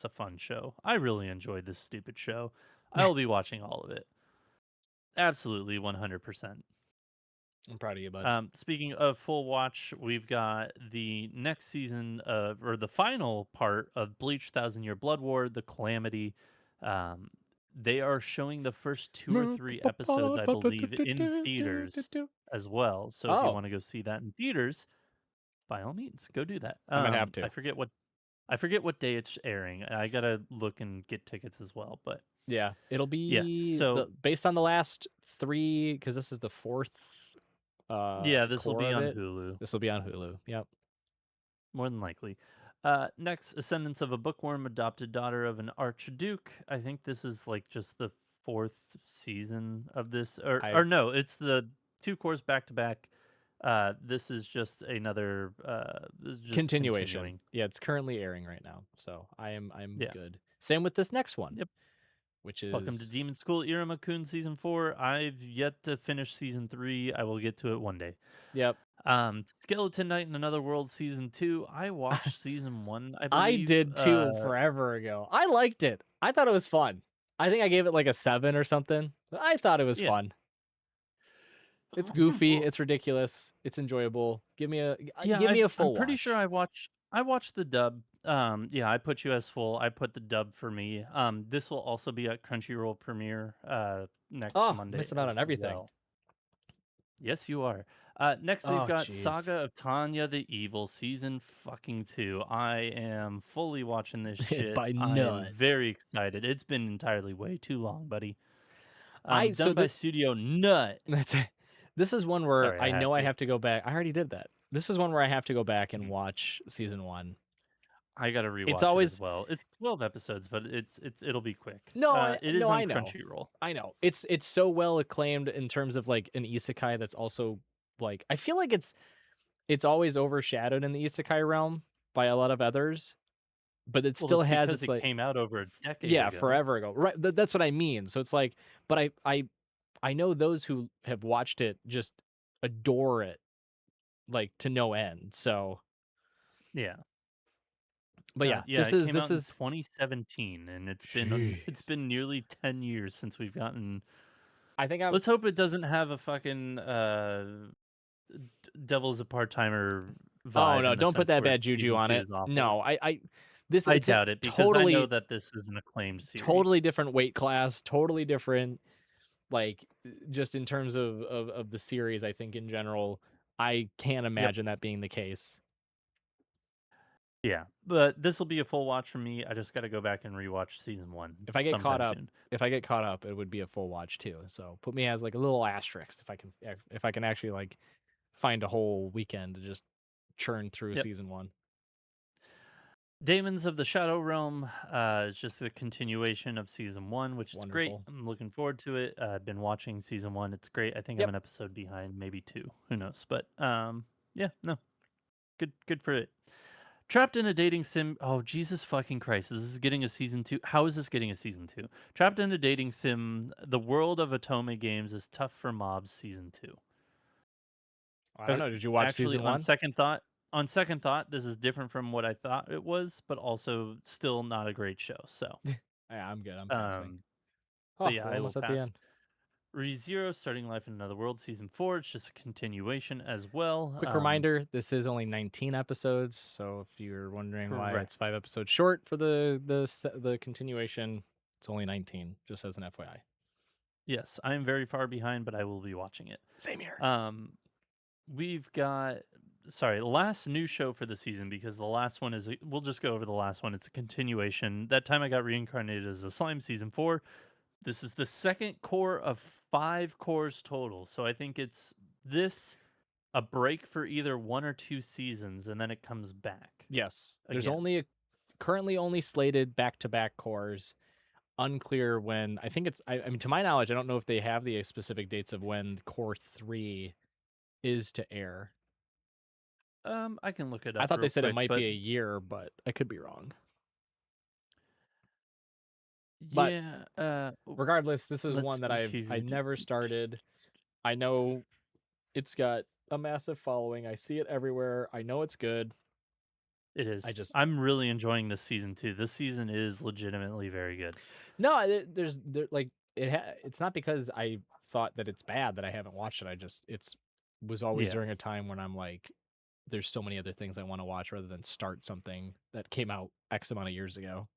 a fun show. I really enjoyed this stupid show. I will be watching all of it. Absolutely 100%. I'm proud of you, bud. Speaking of full watch, we've got the next season of, or the final part of Bleach Thousand Year Blood War, The Calamity. Um, they are showing the first 2 or 3 episodes, I believe, in theaters as well. So if you Oh, want to go see that in theaters, by all means, go do that. I might have to. I forget what day it's airing. I gotta look and get tickets as well. But Yeah, it'll yes, be so based on the last 3, because this is the 4th yeah, this will core be of on it. Hulu. This will be on Hulu. Yep. More than likely. Next, Ascendants of a Bookworm, adopted daughter of an Archduke. I think this is like just the 4th season of this, I or no, it's the 2 course back to back. This is just another. This is just Continuation. continuing. Yeah, it's currently airing right now. So I'm Yeah. good. Same with this next one, Yep. which Welcome to is Demon School Iruma-kun season 4. I've yet to finish season 3. I will get to it one day. yep. Skeleton Knight in Another World season 2. I watched season 1, I I believe. did too forever ago. I liked it. I thought it was fun. I think I gave it like a 7 or something. But I thought it was Yeah. fun. It's goofy, it's ridiculous, it's enjoyable. Yeah, Give me a I'm full pretty sure watch. I watched the dub. Yeah, I put you as full. I put the dub for me. This will also be at Crunchyroll premiere next Oh, Monday missing out as on everything. well. Yes, you are. Next we've Oh, got jeez. Saga of Tanya the Evil season fucking 2. I am fully watching this shit. By I am nut. very excited. It's been entirely way too long, buddy. So Done by Studio Nut. that's this is one where Sorry, I I had know I to. have to go back. I already did that. This is one where I have to go back and watch season 1. I gotta It's rewatch it as always well. It's 12 episodes, but it'll be quick. It is no, on I know. Crunchyroll. I know. It's so well acclaimed in terms of like an isekai that's also like I feel like it's always overshadowed in the isekai realm by a lot of others, but it Well, still that's has because its it like came out over a decade yeah, ago. forever ago. Right, that's what I mean. So it's like but I know those who have watched it just adore it like to no end. So, Yeah. but yeah, Yeah, it came this out in is 2017, and it's jeez. been nearly 10 years since we've gotten. I think I'm Let's hope it doesn't have a fucking Devil's a part-timer oh vibe no, in the don't put sense that where bad juju season on 2 it. is awful. No, this I it's a doubt it because I know totally that this is an acclaimed totally series. different weight class, totally different like just in terms of the series, I think in general, I can't Yep. imagine that being the case. Yeah, but this will be a full watch for me. I just got to go back and rewatch season 1 sometime soon. If I get caught up, it would be a full watch too. So put me as like a little asterisk if I can actually like find a whole weekend to just churn through Yep. season 1. Daemons of the Shadow Realm is just a continuation of season 1, which is great. Wonderful. I'm looking forward to it. I've been watching season 1. It's great. I think I'm Yep. an episode behind, maybe 2. Who knows? But yeah, no, good for it. Trapped in a dating sim. Oh, Jesus fucking Christ! This is getting a season 2. How is this getting a season 2? Trapped in a dating sim. The world of Otome games is tough for mobs. Season 2. I don't know. Did you watch Actually, season 1? on second thought, this is different from what I thought it was, but also still not a great show. So, Yeah, I'm good. I'm passing. um, but Oh, yeah, we're I will almost at the pass. end. ReZero, Starting Life in Another World, Season 4. It's just a continuation as well. Quick reminder, this is only 19 episodes, so if you're wondering why it's Correct. 5 episodes short for the continuation, it's only 19, just as an FYI. Yes, I am very far behind, but I will be watching it. Same here. We've got, sorry, last new show for the season, because the last one is, we'll just go over the last one. It's a continuation. That time I got reincarnated as a slime, Season 4. This is the second core of 5 cores total. So I think it's this, a break for either 1 or 2 seasons, and then it comes back Yes, there's again. currently only slated back-to-back cores. Unclear when. I think it's. I mean, to my knowledge, I don't know if they have the specific dates of when Core 3 is to air. I can look it I up thought they real said it quick, might but be a year, but I could be wrong. But yeah, regardless, this is let's one that see I here. never started. I know it's got a massive following. I see it everywhere. I know it's good. It I is. just I'm really enjoying this season too. This season is legitimately very good. no. Like it's not because I thought that it's bad that I haven't watched it. I just it's was always Yeah, during a time when I'm like, there's so many other things I want to watch rather than start something that came out X amount of years ago.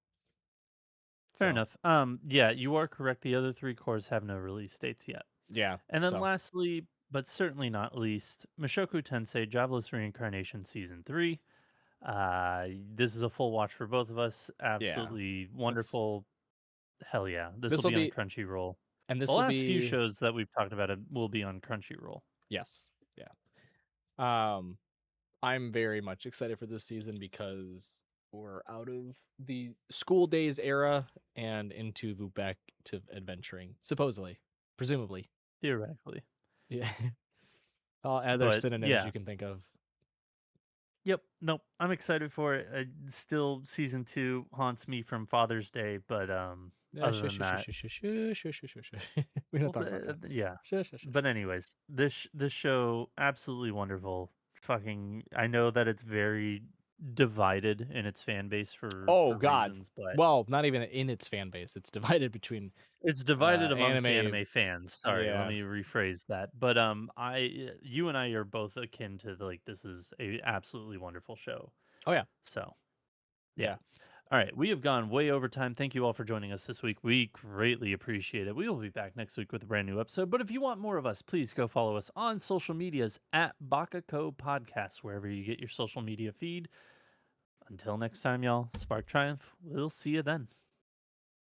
fair So enough. Yeah, you are correct. The other 3 cores have no release dates yet. yeah. And then So lastly, but certainly not least, Mushoku Tensei Jobless Reincarnation Season 3. This is a full watch for both of us. yeah, Absolutely that's wonderful. Hell yeah. This will this will be on be Crunchyroll. and The this will last few be shows that we've talked about will be on Crunchyroll. yes. Yeah. I'm very much excited for this season because we're out of the school days era and into the back to adventuring, supposedly, presumably. Theoretically. Yeah. All other But synonyms yeah. you can think of. Yep. Nope. I'm excited for it. Still, season 2 haunts me from Father's Day, but Yeah, other shush, than shush, that, shush, shush, shush, shush, shush, shush, shush. We don't well, talk about that. yeah. Shush, shush, shush. But anyways, this show absolutely wonderful. Fucking, I know that it's very divided in its fan base Oh for God. reasons, but Well, not even in its fan base. It's divided between it's divided amongst anime. anime fans. Sorry, let Yeah. me rephrase that. But you and I are both akin to, like, this is a absolutely wonderful show. Oh yeah. So yeah. Yeah. All right, we have gone way over time. Thank you all for joining us this week. We greatly appreciate it. We will be back next week with a brand new episode. But if you want more of us, please go follow us on social medias at Baka&Co Podcast, wherever you get your social media feed. Until next time, y'all, Spark Triumph. We'll see you then.